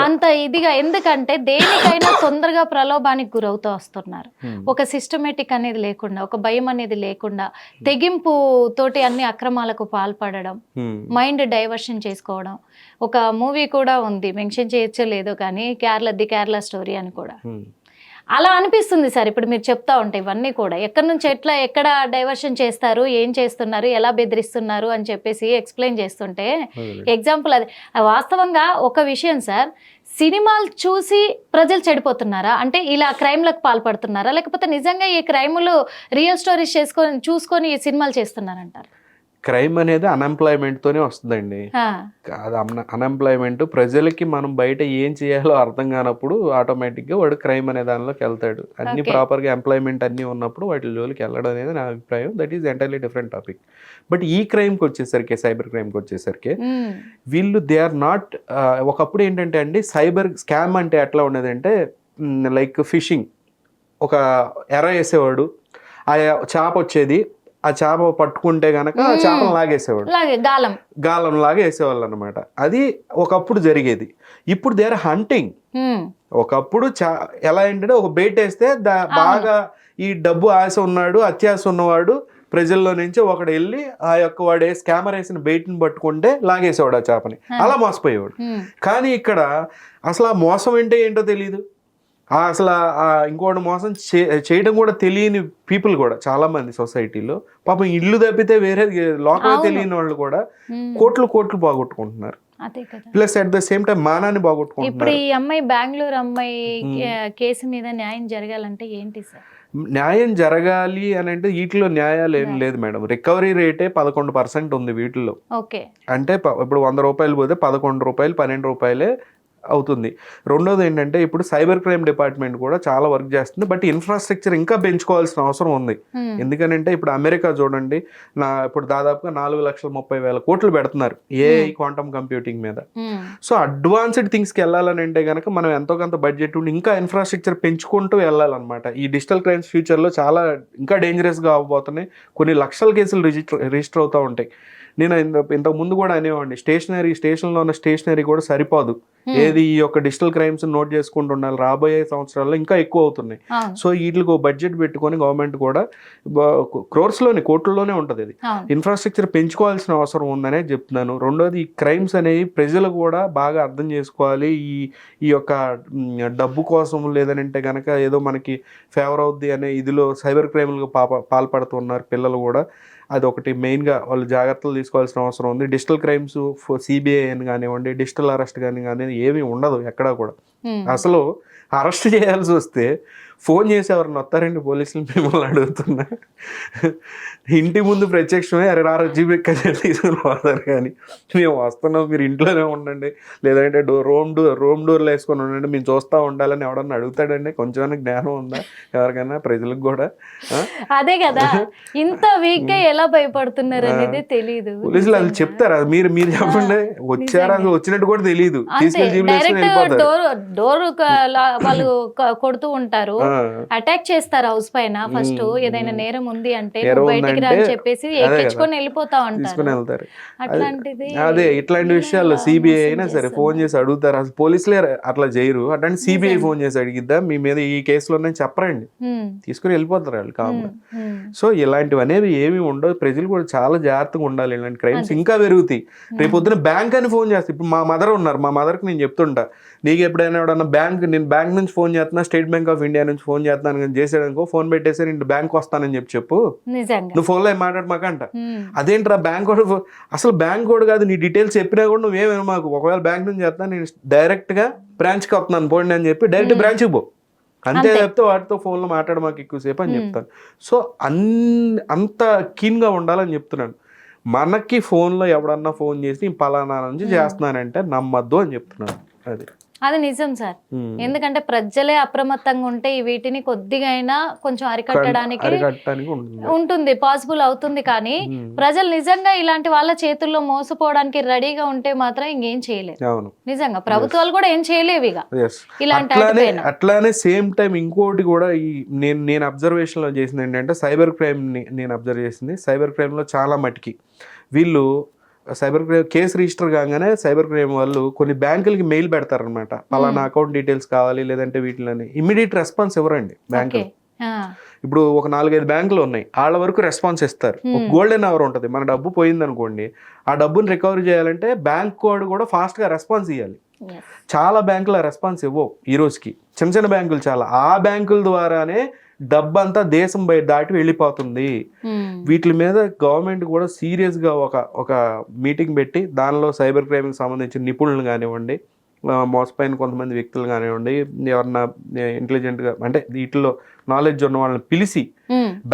అంత ఇదిగా. ఎందుకంటే దేనికైనా తొందరగా ప్రలోభానికి గురవుతూ వస్తున్నారు. ఒక సిస్టమేటిక్ అనేది లేకుండా, ఒక భయం అనేది లేకుండా, తెగింపు తోటి అన్ని అక్రమాలకు పాల్పడడం, మైండ్ డైవర్షన్ చేసుకోవడం. ఒక మూవీ కూడా ఉంది, మెన్షన్ చేయొచ్చో లేదో కానీ, కేరళ స్టోరీ అని కూడా. అలా అనిపిస్తుంది సార్ ఇప్పుడు మీరు చెప్తా ఉంటే ఇవన్నీ కూడా ఎక్కడి నుంచి ఎక్కడ డైవర్షన్ చేస్తారు, ఏం చేస్తున్నారు, ఎలా బెదిరిస్తున్నారు అని చెప్పేసి ఎక్స్ప్లెయిన్ చేస్తుంటే ఎగ్జాంపుల్ అది. చూడంగా ఒక విషయం సార్, సినిమాలు చూసి ప్రజలు చెడిపోతున్నారా అంటే ఇలా క్రైమ్లకు పాల్పడుతున్నారా, లేకపోతే నిజంగా ఈ క్రైములు రియల్ స్టోరీస్ చూసుకొని ఈ సినిమాలు చేస్తున్నారంటారు? క్రైమ్ అనేది అన్ఎంప్లాయ్మెంట్తోనే వస్తుందండి. అది అన్ఎంప్లాయ్మెంట్, ప్రజలకి మనం బయట ఏం చేయాలో అర్థం కానప్పుడు ఆటోమేటిక్గా వాడు క్రైమ్ అనే దానిలోకి వెళ్తాడు. అన్ని ప్రాపర్గా ఎంప్లాయ్మెంట్ అన్నీ ఉన్నప్పుడు వాటి జోలికి వెళ్ళడం అనేది నా అభిప్రాయం. That is entirely different topic. But ఈ క్రైమ్కి వచ్చేసరికి, సైబర్ క్రైమ్కి వచ్చేసరికి వీళ్ళు దే ఆర్ నాట్. ఒకప్పుడు ఏంటంటే అండి సైబర్ స్కామ్ అంటే ఎట్లా ఉండేదంటే లైక్ ఫిషింగ్, ఒక ఎర వేసేవాడు, ఆ చేప వచ్చేది, ఆ చేప పట్టుకుంటే గనక ఆ చేపను లాగేసేవాడు, గాలం లాగా వేసేవాళ్ళు అనమాట. అది ఒకప్పుడు జరిగేది. ఇప్పుడు దేర్ హంటింగ్. ఒకప్పుడు ఎలా ఏంటంటే ఒక బెయిట్ వేస్తే బాగా ఈ డబ్బు ఆశ ఉన్నాడు, అత్యాశ ఉన్నవాడు ప్రజల్లో నుంచి ఒకడు వెళ్ళి ఆ యొక్క వాడే స్కామర్ వేసిన బెయిట్ని పట్టుకుంటే లాగేసేవాడు ఆ చేపని, అలా మోసపోయేవాడు. కానీ ఇక్కడ అసలు ఆ మోసం అంటే ఏంటో తెలియదు, అసలు ఇంకోటి మోసం చేయడం కూడా తెలియని పీపుల్ కూడా చాలా మంది సొసైటీలో పాపం ఇల్లు తప్పితే వేరే లోకల్ తెలియని వాళ్ళు కూడా కోట్లు పోగొట్టుకుంటున్నారు. Plus at the same time మానాన్ని బాగొట్టుకుంటున్నారు. ఇప్పుడు ఈ అమ్మాయి బెంగళూరు అమ్మాయి కేసు మీద న్యాయం జరగాలంటే ఏంటి సార్? న్యాయం జరగాలి అని అంటే వీటిలో న్యాయాలు ఏం లేదు మేడం. రికవరీ రేటే 11% ఉంది వీటిల్లో. అంటే ఇప్పుడు 100 రూపాయలు పోతే 11 రూపాయలు 12 రూపాయలే అవుతుంది. రెండోది ఏంటంటే ఇప్పుడు సైబర్ క్రైమ్ డిపార్ట్మెంట్ కూడా చాలా వర్క్ చేస్తుంది, బట్ ఇన్ఫ్రాస్ట్రక్చర్ ఇంకా పెంచుకోవాల్సిన అవసరం ఉంది. ఎందుకనంటే ఇప్పుడు అమెరికా చూడండి, ఇప్పుడు దాదాపుగా 4,30,000 కోట్లు పెడుతున్నారు ఏఐ క్వాంటమ్ కంప్యూటింగ్ మీద. సో అడ్వాన్స్డ్ థింగ్స్కి వెళ్ళాలని అంటే కనుక మనం ఎంతో కొంత బడ్జెట్ ఉండి ఇంకా ఇన్ఫ్రాస్ట్రక్చర్ పెంచుకుంటూ వెళ్ళాలన్నమాట. ఈ డిజిటల్ క్రైమ్స్ ఫ్యూచర్లో చాలా ఇంకా డేంజరస్గా అవ్వబోతున్నాయి. కొన్ని లక్షల కేసులు రిజిస్టర్ అవుతూ ఉంటాయి. నేను ఇంతకు ముందు కూడా అనేవాడిని, స్టేషన్లో ఉన్న స్టేషనరీ కూడా సరిపోదు, ఏది ఈ యొక్క డిజిటల్ క్రైమ్స్ నోట్ చేసుకుంటూ ఉండాలి. రాబోయే సంవత్సరాల్లో ఇంకా ఎక్కువ అవుతున్నాయి. సో వీటికి బడ్జెట్ పెట్టుకొని గవర్నమెంట్ కూడా క్రోర్స్లోనే కోట్లలోనే ఉంటుంది. ఇది ఇన్ఫ్రాస్ట్రక్చర్ పెంచుకోవాల్సిన అవసరం ఉందనే చెప్తున్నాను. రెండోది ఈ క్రైమ్స్ అనేవి ప్రజలు కూడా బాగా అర్థం చేసుకోవాలి. ఈ యొక్క డబ్బు కోసం లేదనంటే కనుక ఏదో మనకి ఫేవర్ అవుద్ది అనే ఇదిలో సైబర్ క్రైమ్లకు పాల్పడుతున్నారు పిల్లలు కూడా. అది ఒకటి మెయిన్గా వాళ్ళు జాగ్రత్తలు తీసుకోవాల్సిన అవసరం ఉంది. డిజిటల్ క్రైమ్స్ సిబిఐ అని కానివ్వండి, డిజిటల్ అరెస్ట్ కానీ ఏమీ ఉండదు ఎక్కడా కూడా. అసలు అరెస్ట్ చేయాల్సి వస్తే ఫోన్ చేసి ఎవరిని వస్తారండి పోలీసులు, మిమ్మల్ని అడుగుతున్నా. ఇంటి ముందు ప్రత్యక్షమే అరే రారా జీబీ తీసుకుని పోతారు, కానీ మేము వస్తున్నాం మీరు ఇంట్లోనే ఉండండి, లేదంటే రూమ్ డోర్లు వేసుకొని ఉండండి, మేము చూస్తూ ఉండాలని ఎవడన్నా అడుగుతాడండి? కొంచెమైనా జ్ఞానం ఉందా ఎవరికైనా ప్రజలకు కూడా? అదే కదా, ఇంత వీక్ గా ఎలా భయపడుతున్నారు అనేది తెలియదు. పోలీసులు అది చెప్తారా? మీరు చెప్పండి. వచ్చారా? అసలు వచ్చినట్టు కూడా తెలియదు, తీసుకెళ్ళి జీబీ డోర్ వాళ్ళు కొడుతూ ఉంటారు, అటాక్ చేస్తారు హౌస్ పైన. ఫస్ట్ ఏదైనా నేరం ఉంది అంటే బయటికి రా అని చెప్పేసి ఎక్కించుకొని వెళ్ళిపోతా ఉంటారు. అట్లాంటిది అదే ఇట్లాంటి విషయాల్లో సిబిఐ అయినా సరే ఫోన్ చేసి అడుగుతారు. అసలు పోలీసులే అట్లా చేయరు. అట్లాంటి సిబిఐ ఫోన్ చేసి అడిగిద్దా మీ మీద ఈ కేసులో చెప్పరండి, తీసుకుని వెళ్ళిపోతారు వాళ్ళు కామ్గా. సో ఇలాంటివి అనేవి ఏమి ఉండవు. ప్రజలు కూడా చాలా జాగ్రత్తగా ఉండాలి. ఇలాంటి క్రైమ్స్ ఇంకా పెరుగుతాయి. రేపు పొద్దున బ్యాంక్ అని ఫోన్ చేస్తే, ఇప్పుడు మా మదర్ ఉన్నారు, మా మదర్కి నేను చెప్తుంటా, నీకు ఎప్పుడైనా ఎవడన్నా నేను బ్యాంక్ నుంచి ఫోన్ చేస్తున్నా, స్టేట్ బ్యాంక్ ఆఫ్ ఇండియా నుంచి ఫోన్ చేస్తున్నాను కానీ చేసేదనుకో, ఫోన్ పెట్టేసి నేను బ్యాంక్ వస్తానని చెప్పు, నువ్వు ఫోన్లో మాట్లాడమాకంట. అదేంట్రా బ్యాంక్ కోడ్? అసలు బ్యాంక్ కోడ్ కాదు, నీ డీటెయిల్స్ చెప్పినా కూడా నువ్వేమో మాకు, ఒకవేళ బ్యాంక్ నుంచి చేస్తున్నా నేను డైరెక్ట్గా బ్రాంచ్కి వస్తున్నాను పోండి అని చెప్పి డైరెక్ట్ బ్రాంచ్కి పో, అంతే చెప్తే వాటితో ఫోన్లో మాకు ఎక్కువసేపు అని చెప్తాను. సో అంత కీన్గా ఉండాలని చెప్తున్నాను. మనకి ఫోన్లో ఎవడన్నా ఫోన్ చేసి పలానా నుంచి చేస్తున్నానంటే నమ్మద్దు అని చెప్తున్నాను. అది నిజం సార్. ఎందుకంటే ప్రజలే అప్రమత్తంగా ఉంటే వీటిని కొద్దిగా అయినా కొంచెం అరికట్టడానికి ఉంటుంది, పాసిబుల్ అవుతుంది. కానీ ప్రజలు నిజంగా ఇలాంటి వాళ్ళ చేతుల్లో మోసపోవడానికి రెడీగా ఉంటే మాత్రం ఇంకేం చేయలేదు. నిజంగా ప్రభుత్వాలు కూడా ఏం చేయలేవు ఇక ఇలాంటి. అట్లానే సేమ్ టైం ఇంకోటి కూడా నేను అబ్జర్వేషన్ లో చేసింది ఏంటంటే, సైబర్ క్రైమ్ నేను అబ్జర్వ్ చేసింది, సైబర్ క్రైమ్ లో చాలా మటుకి వీళ్ళు సైబర్ క్రైమ్ కేసు రిజిస్టర్ కాగానే సైబర్ క్రైమ్ వాళ్ళు కొన్ని బ్యాంకులకి మెయిల్ పెడతారనమాట, పలానా అకౌంట్ డీటెయిల్స్ కావాలి లేదంటే వీటిని. ఇమ్మీడియట్ రెస్పాన్స్ ఇవ్వరండి బ్యాంకులు. ఇప్పుడు ఒక 4-5 బ్యాంకులు ఉన్నాయి, వాళ్ళ వరకు రెస్పాన్స్ ఇస్తారు. ఒక గోల్డెన్ అవర్ ఉంటుంది, మన డబ్బు పోయింది అనుకోండి, ఆ డబ్బుని రికవరీ చేయాలంటే బ్యాంక్ కోడ్ కూడా ఫాస్ట్గా రెస్పాన్స్ ఇవ్వాలి. చాలా బ్యాంకుల రెస్పాన్స్ ఇవ్వవు ఈ రోజుకి, చిన్న బ్యాంకులు చాలా. ఆ బ్యాంకుల ద్వారానే డబ్బంతా దేశం బయట దాటి వెళ్ళిపోతుంది. వీటి మీద గవర్నమెంట్ కూడా సీరియస్గా ఒక మీటింగ్ పెట్టి దానిలో సైబర్ క్రైమ్కి సంబంధించిన నిపుణులు కానివ్వండి, మోసపోయిన కొంతమంది వ్యక్తులు కానివ్వండి, ఎవరన్నా ఇంటెలిజెంట్గా అంటే వీటిలో నాలెడ్జ్ ఉన్న వాళ్ళని పిలిచి,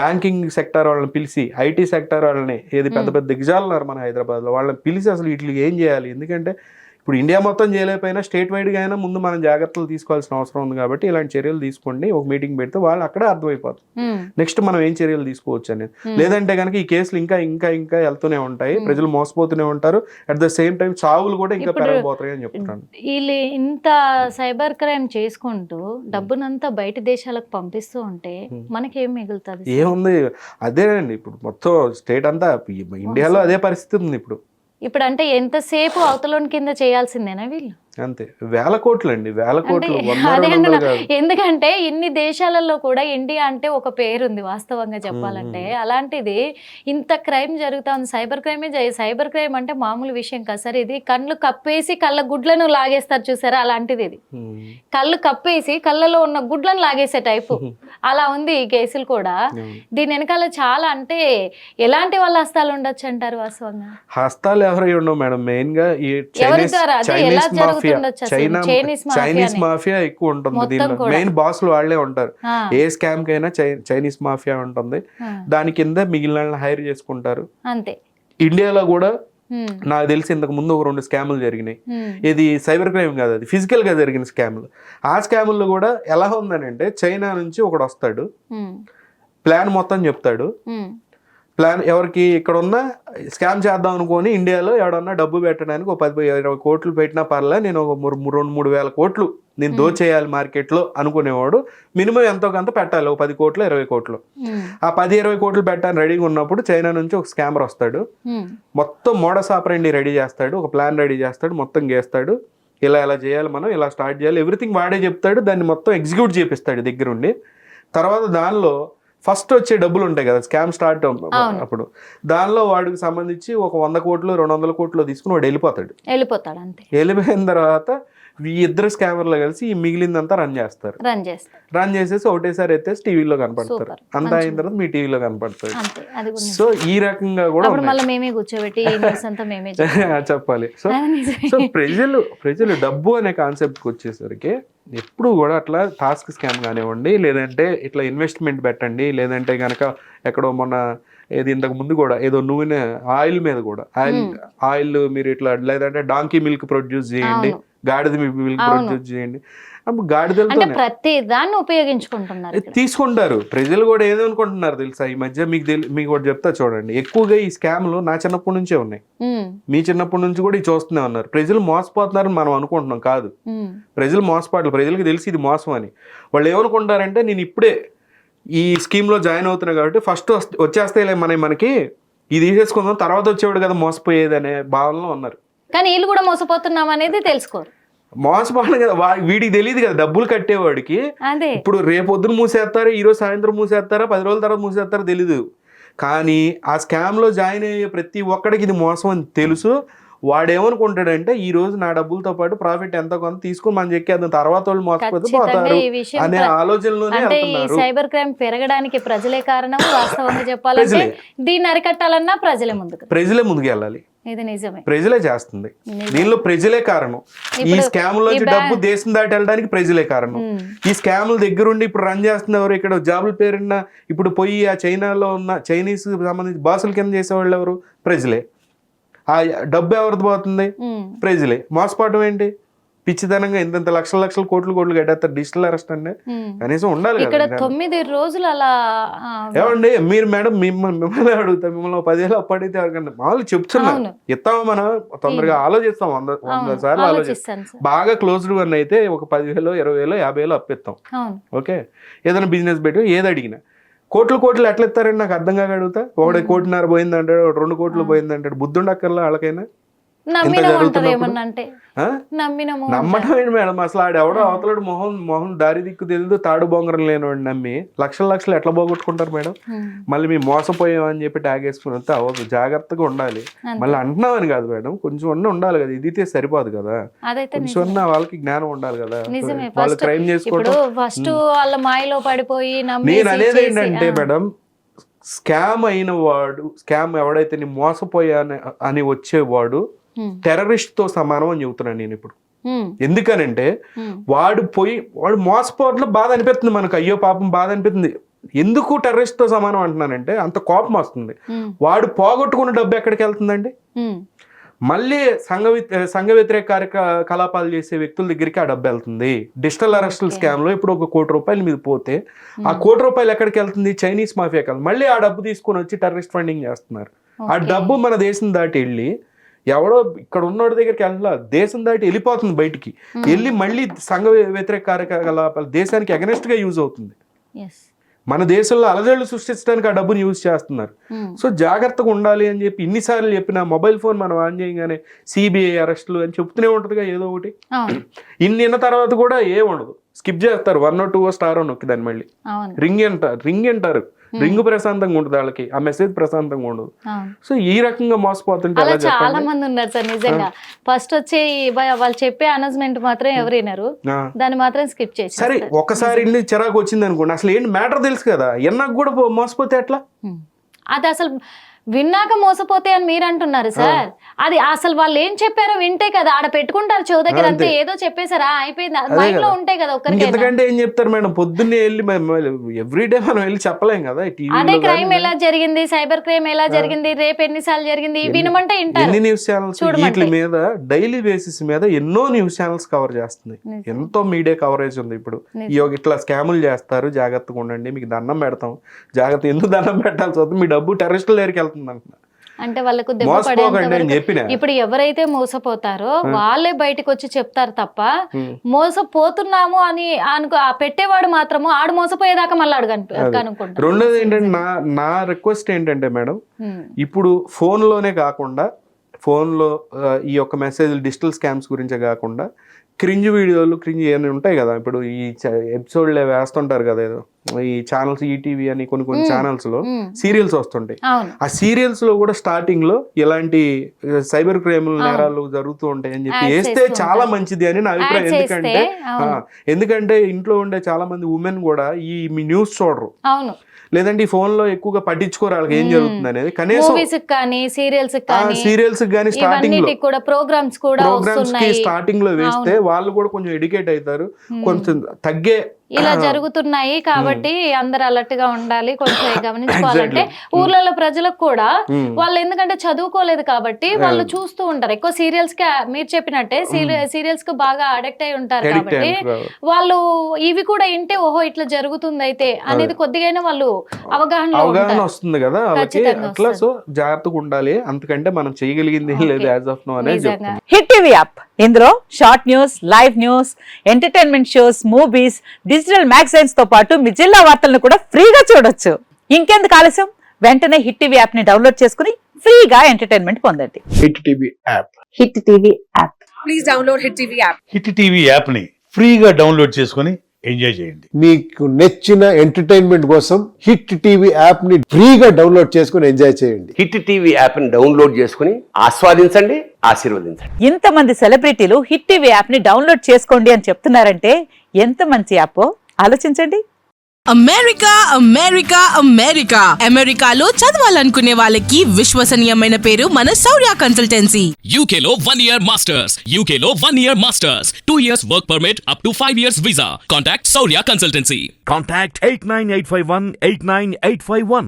బ్యాంకింగ్ సెక్టర్ వాళ్ళని పిలిచి, ఐటీ సెక్టర్ వాళ్ళని, ఏది పెద్ద దిగ్గజాలు ఉన్నారు మన హైదరాబాద్లో, వాళ్ళని పిలిచి అసలు వీటికి ఏం చేయాలి. ఎందుకంటే ఇప్పుడు ఇండియా మొత్తం చేయలేకపోయినా స్టేట్ వైడ్గా అయినా ముందు మనం జాగ్రత్తలు తీసుకోవాల్సిన అవసరం ఉంది కాబట్టి ఇలాంటి చర్యలు తీసుకోండి, ఒక మీటింగ్ పెడితే వాళ్ళు అక్కడే అర్థమైపోతుంది నెక్స్ట్ మనం ఏం చర్యలు తీసుకోవచ్చు అనేది. లేదంటే కనుక ఈ కేసులు ఇంకా ఇంకా ఇంకా వెళ్తూనే ఉంటాయి, ప్రజలు మోసపోతూనే ఉంటారు, అట్ ద సేమ్ టైం చావులు కూడా ఇంకా పెరగబోతాయి అని చెప్తాను. వీళ్ళు ఇంత సైబర్ క్రైమ్ చేసుకుంటూ డబ్బునంతా బయట దేశాలకు పంపిస్తూ ఉంటే మనకేం మిగులుతుంది? ఏముంది, అదేనండి ఇప్పుడు మొత్తం స్టేట్ అంతా ఇండియాలో అదే పరిస్థితి ఉంది ఇప్పుడు. ఇప్పుడు అంటే ఎంతసేపు అవతలోని కింద చేయాల్సిందేనా వీళ్ళు? అంతే, వేల కోట్లు అండి, వేల కోట్లు. అదే ఎందుకంటే ఇన్ని దేశాలలో కూడా ఇండియా అంటే ఒక పేరు ఉంది వాస్తవంగా చెప్పాలంటే. అలాంటిది ఇంత క్రైమ్ జరుగుతా ఉంది, సైబర్ క్రైమే. సైబర్ క్రైమ్ అంటే మామూలు విషయం కాదు సార్. ఇది కళ్ళు కప్పేసి కళ్ళ గుడ్లను లాగేస్తారు చూసారా, అలాంటిది ఇది. కళ్ళు కప్పేసి కళ్ళలో ఉన్న గుడ్లను లాగేసే టైపు అలా ఉంది ఈ కేసులు కూడా. దీని వెనకాల చాలా అంటే ఎలాంటి వాళ్ళ హస్తాలు ఉండొచ్చు అంటారు వాస్తవంగా? హస్తాలు ఎవరై ఉండవు మేడం, మెయిన్ గా ఈ చైనీస్ మాఫియా ఎక్కువ ఉంటుంది దీనిలో. మెయిన్ బాస్లు వాళ్ళే ఉంటారు. ఏ స్కామ్ కైనా చైనీస్ మాఫియా ఉంటుంది, దాని కింద మిగిలిన హైర్ చేసుకుంటారు. అంతే. ఇండియాలో కూడా నాకు తెలిసి ఇంతకు ముందు ఒక 2 స్కాములు జరిగినాయి. ఇది సైబర్ క్రైమ్ కాదు, అది ఫిజికల్ గా జరిగిన స్కాములు. ఆ స్కాముల్లో కూడా ఎలా ఉందని అంటే, చైనా నుంచి ఒకడు వస్తాడు, ప్లాన్ మొత్తం చెప్తాడు. ప్లాన్ ఎవరికి ఇక్కడ ఉన్న స్కామ్ చేద్దాం అనుకొని ఇండియాలో ఎవడన్నా డబ్బు పెట్టడానికి ఒక 10-20 కోట్లు పెట్టినా పర్లే, నేను ఒక 2-3 వేల కోట్లు నేను దోచేయాలి మార్కెట్లో అనుకునేవాడు మినిమం ఎంతో కొంత పెట్టాలి, ఒక 10 కోట్లు 20 కోట్లు. ఆ 10-20 కోట్లు పెట్టాలని రెడీగా ఉన్నప్పుడు చైనా నుంచి ఒక స్కామర్ వస్తాడు, మొత్తం మోడస్ ఆపరెండి రెడీ చేస్తాడు, ఒక ప్లాన్ రెడీ చేస్తాడు, మొత్తం గేస్తాడు, ఇలా చేయాలి, మనం ఇలా స్టార్ట్ చేయాలి, ఎవ్రీథింగ్ వాడే చెప్తాడు, దాన్ని మొత్తం ఎగ్జిక్యూట్ చేపిస్తాడు దగ్గరుండి. తర్వాత దానిలో ఫస్ట్ వచ్చే డబ్బులు ఉంటాయి కదా స్కామ్ స్టార్ట్ అప్పుడు, దానిలో వాడికి సంబంధించి ఒక 100 కోట్లు 200 కోట్లు తీసుకుని వాడు వెళ్ళిపోతాడు. అంతే. వెళ్ళిపోయిన తర్వాత ఈ ఇద్దరు స్కామర్లు కలిసి ఈ మిగిలిందంతా రన్ చేసేసి ఒకటేసారి ఎత్తేసి టీవీలో కనపడతారు. అంతా అయిన తర్వాత మీ టీవీలో కనపడతారు. సో ఈ రకంగా కూడా చెప్పాలి. సో ప్రజలు డబ్బు అనే కాన్సెప్ట్కి వచ్చేసరికి ఎప్పుడు కూడా అట్లా టాస్క్ స్కామ్ కానివ్వండి, లేదంటే ఇట్లా ఇన్వెస్ట్మెంట్ పెట్టండి, లేదంటే కనుక ఎక్కడో మొన్న ఏది ఇంతకు ముందు కూడా ఏదో నూనె ఆయిల్ మీద కూడా ఆయిల్ మీరు ఇట్లా లేదంటే డాంకీ మిల్క్ ప్రొడ్యూస్ చేయండి, గాడిద మిల్క్ ప్రొడ్యూస్ చేయండి, అప్పుడు గాడిదలతో ప్రతి దాన్ని ఉపయోగించుకుంటున్నారు, తీసుకుంటారు. ప్రజలు కూడా ఏదనుకుంటున్నారు తెలుసా ఈ మధ్య, మీకు కూడా చెప్తా చూడండి, ఎక్కువగా ఈ స్కామ్లు నా చిన్నప్పటి నుంచే ఉన్నాయి, మీ చిన్నప్పటి నుంచి కూడా చూస్తూనే ఉన్నారు. ప్రజలు మోసపోతున్నారని మనం అనుకుంటున్నాం, కాదు, ప్రజలు మోసపోవట్లేదు. ప్రజలకు తెలిసి ఇది మోసం అని. వాళ్ళు ఏమనుకుంటారంటే, నేను ఇప్పుడే ఈ స్కీమ్లో జాయిన్ అవుతున్నా కాబట్టి ఫస్ట్ వచ్చేస్తాయిలే మనకి ఇది తీసేసుకుందాం, తర్వాత వచ్చేవాడు కదా మోసపోయేది అనే భావనలో ఉన్నారు. కానీ వీళ్ళు కూడా మోసపోతున్నాం అనేది తెలుసుకోరు. మోసపోవడం కదా వీడికి తెలియదు కదా, డబ్బులు కట్టేవాడికి ఇప్పుడు రేపొద్దున మూసేస్తారా, ఈరోజు సాయంత్రం మూసేస్తారా, 10 రోజుల తర్వాత మూసేస్తారా తెలీదు. కానీ ఆ స్కామ్లో జాయిన్ అయ్యే ప్రతి ఒక్కడికి ఇది మోసం అని తెలుసు. వాడేమనుకుంటాడంటే, ఈ రోజు నా డబ్బులతో పాటు ప్రాఫిట్ ఎంతో కొంత తీసుకుని మనం చెక్కేద్దాం, తర్వాత వాళ్ళు మోసపోతే పోతారు అనే ఆలోచనలోనే వెళ్తున్నారు. సైబర్ క్రైమ్ పెరగడానికి ప్రజలే కారణం. వాస్తవంగా చెప్పాలంటే దీన్ని అరికట్టాలన్నా ప్రజలే ముందుకు వెళ్ళాలి. ఇది నిజమే, ప్రజలే చేస్తుంది దీనిలో, ప్రజలే కారణం. ఈ స్కాములోంచి డబ్బు దేశం దాటి వెళ్ళడానికి ప్రజలే కారణం. ఈ స్కాముల దగ్గరుండి ఇప్పుడు రన్ చేస్తున్నవారు, ఇక్కడ జాబుల పేరున్న ఇప్పుడు పోయి ఆ చైనాలో ఉన్న చైనీస్ సంబంధించి బాసుల కింద చేసేవాళ్ళు ఎవరు? ప్రజలే. ఆ డబ్బు ఎవరిది పోతుంది? ప్రజలే. మోసపోవడం ఏంటి? పిచ్చితనంగా ఇంత లక్షల కోట్లు కట్టేస్తారు. డిజిటల్ అరెస్ట్ అంటే కనీసం ఉండాలి కదా. 9 రోజులు అలా ఏమండి మీరు మేడం, మిమ్మల్ని అడుగుతా, మిమ్మల్ని 10,000 అప్పడితే ఎవరికన్నా మామూలు చెప్తున్నా, ఇస్తామా మనం తొందరగా ఆలోచిస్తాం, 100 సార్లు ఆలోచిస్తాం. బాగా క్లోజ్డ్ వన్ అయితే ఒక 10,000 20,000 50,000 అప్పిస్తాం. ఓకే, ఏదైనా బిజినెస్ పెట్టి ఏది అడిగినా కోట్లు ఎట్లా ఇస్తారని నాకు అర్థం కాక అడుగుతా. 1.5 కోటి పోయిందంటాడు, 2 కోట్లు పోయిందంటాడు. బుద్ధి ఉండక్కర్లా వాళ్ళకైనా. నమ్మటం ఏంటి మేడం? అసలు ఆడెవడో అవతలడు మొహం దారి దిక్కు తెలియదు, తాడు బొంగరం లేనివాడిని నమ్మి లక్షలు ఎట్లా పోగొట్టుకుంటారు మేడం? మళ్ళీ మేము మోసపోయామని చెప్పి ట్యాగ్ వేసుకుని వస్తే అవ్వదు. జాగ్రత్తగా ఉండాలి. మళ్ళీ అంటున్నామని కాదు మేడం, కొంచెం ఉండాలి కదా, ఇది సరిపోదు కదా, కొంచెం వాళ్ళకి జ్ఞానం ఉండాలి కదా. వాళ్ళు క్రైమ్ చేసుకోవడం. నేను అనేది ఏంటంటే మేడం, స్కామ్ అయిన వాడు, స్కామ్ ఎవడైతే నేను మోసపోయా అని వచ్చేవాడు టెర్రరిస్ట్ తో సమానం అని చెబుతున్నాను నేను ఇప్పుడు. ఎందుకనంటే వాడు మోసపోవడంలో బాధ అనిపిస్తుంది మనకు, అయ్యో పాపం బాధ అనిపిస్తుంది. ఎందుకు టెర్రరిస్ట్ తో సమానం అంటున్నానంటే, అంత కోపం వస్తుంది. వాడు పోగొట్టుకున్న డబ్బు ఎక్కడికి వెళ్తుందండి? మళ్ళీ సంఘ వ్యతిరేక కార్యకలాపాలు చేసే వ్యక్తుల దగ్గరికి ఆ డబ్బు వెళ్తుంది. డిజిటల్ అరెస్టల్ స్కామ్ లో ఇప్పుడు 1 కోటి రూపాయలు మీద పోతే ఆ 1 కోటి రూపాయలు ఎక్కడికి వెళ్తుంది? చైనీస్ మాఫియాకి వెళ్తుంది. మళ్ళీ ఆ డబ్బు తీసుకొని వచ్చి టెర్రరిస్ట్ ఫండింగ్ చేస్తున్నారు. ఆ డబ్బు మన దేశం దాటి వెళ్ళి ఎవడో ఇక్కడ ఉన్నోడి దగ్గరికి వెళ్ళా, దేశం దాటి వెళ్ళిపోతుంది బయటికి, వెళ్ళి మళ్ళీ సంఘ వ్యతిరేక కార్యకలాపాలు దేశానికి అగెనెస్ట్ గా యూజ్ అవుతుంది. మన దేశంలో అలజడులు సృష్టించడానికి ఆ డబ్బుని యూజ్ చేస్తున్నారు. సో జాగ్రత్తగా ఉండాలి అని చెప్పి ఇన్నిసార్లు చెప్పిన మొబైల్ ఫోన్ మనం ఆన్ చేయగానే సిబిఐ అరెస్టులు అని చెప్తూనే ఉంటుందిగా ఏదో ఒకటి. ఇన్న తర్వాత కూడా ఏం ఉండదు, స్కిప్ చేస్తారు. 1 or 2 స్టార్ నొక్కి దాన్ని మళ్ళీ రింగ్ అంటారు. రింగ్ ప్రశాంతంగా ఉంటుంది వాళ్ళకి, ఆ మెసేజ్ ప్రశాంతంగా ఉండదు. సో ఈ రకంగా మోసపోతుంటే చాలా మంది ఉన్నారు సార్ నిజంగా. ఫస్ట్ వచ్చి వాళ్ళు చెప్పే అనౌన్స్మెంట్ మాత్రం ఎవరు వినరు, దాన్ని మాత్రం స్కిప్ చేసి. సరే ఒకసారి చిరాకు వచ్చింది అనుకోండి, అసలు ఏంటి మ్యాటర్ తెలుసు కదా, ఎన్నాకు కూడా మోసపోతే ఎట్లా? అది అసలు విన్నాక మోసపోతే అని మీరు అంటున్నారు సార్. అది అసలు వాళ్ళు ఏం చెప్పారో వింటే కదా ఆడ పెట్టుకుంటారు చెవు దగ్గర, అంతే ఏదో చెప్పేసారా అయిపోయింది మైండ్ లో ఉంటాయి కదా. ఎందుకంటే ఏం చెప్తారు మేడం, పొద్దున్నే వెళ్ళి ఎవ్రీడే మనం వెళ్ళి చెప్పలేం కదా. అదే క్రైమ్ ఎలా జరిగింది, సైబర్ క్రైమ్ ఎలా జరిగింది, రేపు ఎన్నిసార్లు జరిగింది, వినమంటే ఎన్ని న్యూస్ ఛానల్స్ వీటి మీద డైలీ బేసిస్ మీద ఎన్నో న్యూస్ ఛానల్స్ కవర్ చేస్తున్నాయి. ఎంతో మీడియా కవరేజ్ ఉంది. ఇప్పుడు ఇట్లా స్కాములు చేస్తారు, జాగ్రత్తగా ఉండండి, మీకు దండం పెడతాం, జాగ్రత్త. ఎందుకు దండం పెట్టాల్సి వస్తుంది? మీ డబ్బు టెర్రరిస్టుల దగ్గరికి వెళ్తుంది అంటున్నా. అంటే వాళ్ళకు దెబ్బ పడే ఇప్పుడు ఎవరైతే మోసపోతారో వాళ్ళే బయటకు వచ్చి చెప్తారు తప్ప, మోసపోతున్నాము అని పెట్టేవాడు మాత్రము ఆడు మోసపోయేదాకా మళ్ళీ అనుకుంటారు. రెండోది ఏంటంటే నా రిక్వెస్ట్ ఏంటంటే మేడం, ఇప్పుడు ఫోన్ లోనే కాకుండా, ఫోన్ లో ఈ యొక్క మెసేజ్ డిజిటల్ స్కామ్స్ గురించే కాకుండా క్రింజ్ వీడియోలు, క్రింజ్ ఏమైనా ఉంటాయి కదా, ఇప్పుడు ఈ ఎపిసోడ్లే వేస్తుంటారు కదా, ఏదో ఈ ఛానల్స్, ఈటీవీ అని కొన్ని ఛానల్స్ లో సీరియల్స్ వస్తుంటాయి. ఆ సీరియల్స్ లో కూడా స్టార్టింగ్ లో ఇలాంటి సైబర్ క్రైమ్ నేరాలు జరుగుతూ ఉంటాయి అని చెప్పి వేస్తే చాలా మంచిది అని నా అభిప్రాయం. ఎందుకంటే ఇంట్లో ఉండే చాలా మంది ఉమెన్ కూడా ఈ మీ న్యూస్ చూడరు, లేదంటే ఈ ఫోన్ లో ఎక్కువగా పట్టించుకోరు వాళ్ళకి ఏం జరుగుతుంది అనేది. కనీసం సీరియల్స్ కానీ ప్రోగ్రామ్స్ కి స్టార్టింగ్ లో వేస్తే వాళ్ళు కూడా కొంచెం ఎడ్యుకేట్ అవుతారు, కొంచెం తగ్గే ఇలా జరుగుతున్నాయి కాబట్టి అందరు అలర్ట్ గా ఉండాలి, కొంచెం గమనించుకోవాలంటే ఊర్లలో ప్రజలకు కూడా వాళ్ళు ఎందుకంటే చదువుకోలేదు కాబట్టి వాళ్ళు చూస్తూ ఉంటారు ఎక్కువ సీరియల్స్ కి. మీరు చెప్పినట్టే సీరియల్స్ కు బాగా అడిక్ట్ అయి ఉంటారు కాబట్టి వాళ్ళు ఇవి కూడా ఇంటే ఓహో ఇట్లా జరుగుతుంది అయితే అనేది కొద్దిగా వాళ్ళు అవగాహన వస్తుంది కదా వాళ్ళకి. అట్లా సో జాగ్రత్తగా ఉండాలి, అంతకంటే మనం చేయగలిగింది ఏం లేదు యాజ్ ఆఫ్ నౌ అనేది. హిట్ టీవీ యాప్, ఇందులో short news, live news, entertainment shows, movies, digital magazines తో పాటు మీ జిల్లా వార్తలను కూడా ఫ్రీగా చూడొచ్చు. ఇంకెందుకు ఆలస్యం, వెంటనే హిట్ టీవీ యాప్ ని డౌన్లోడ్ చేసుకుని ఫ్రీగా ఎంటర్టైన్మెంట్ పొందండి. Hit TV app, hit TV app, please download hit TV app. Hit TV app ని ఫ్రీగా డౌన్లోడ్ చేసుకుని ఎంజాయ్ చేయండి. మీకు నచ్చిన ఎంటర్టైన్మెంట్ కోసం హిట్ టీవీ యాప్ ని ఫ్రీగా డౌన్లోడ్ చేసుకుని ఎంజాయ్ చేయండి. హిట్ టీవీ యాప్ ని డౌన్లోడ్ చేసుకుని ఆస్వాదించండి, ఆశీర్వదించండి. ఇంతమంది సెలబ్రిటీలు హిట్ టీవీ యాప్ ని డౌన్లోడ్ చేసుకోండి అని చెప్తున్నారంటే ఎంత మంచి యాప్ ఆలోచించండి. అమెరికా అమెరికా అమెరికా అమెరికాలో చదవాలనుకునే వాళ్ళకి విశ్వసనీయమైన పేరు మన శౌర్య కన్సల్టెన్సీ. UK లో 1 year masters, UK లో 1 year masters, 2 years work permit up to 5 years visa. Contact Saurya Consultancy. Contact 89851 89851.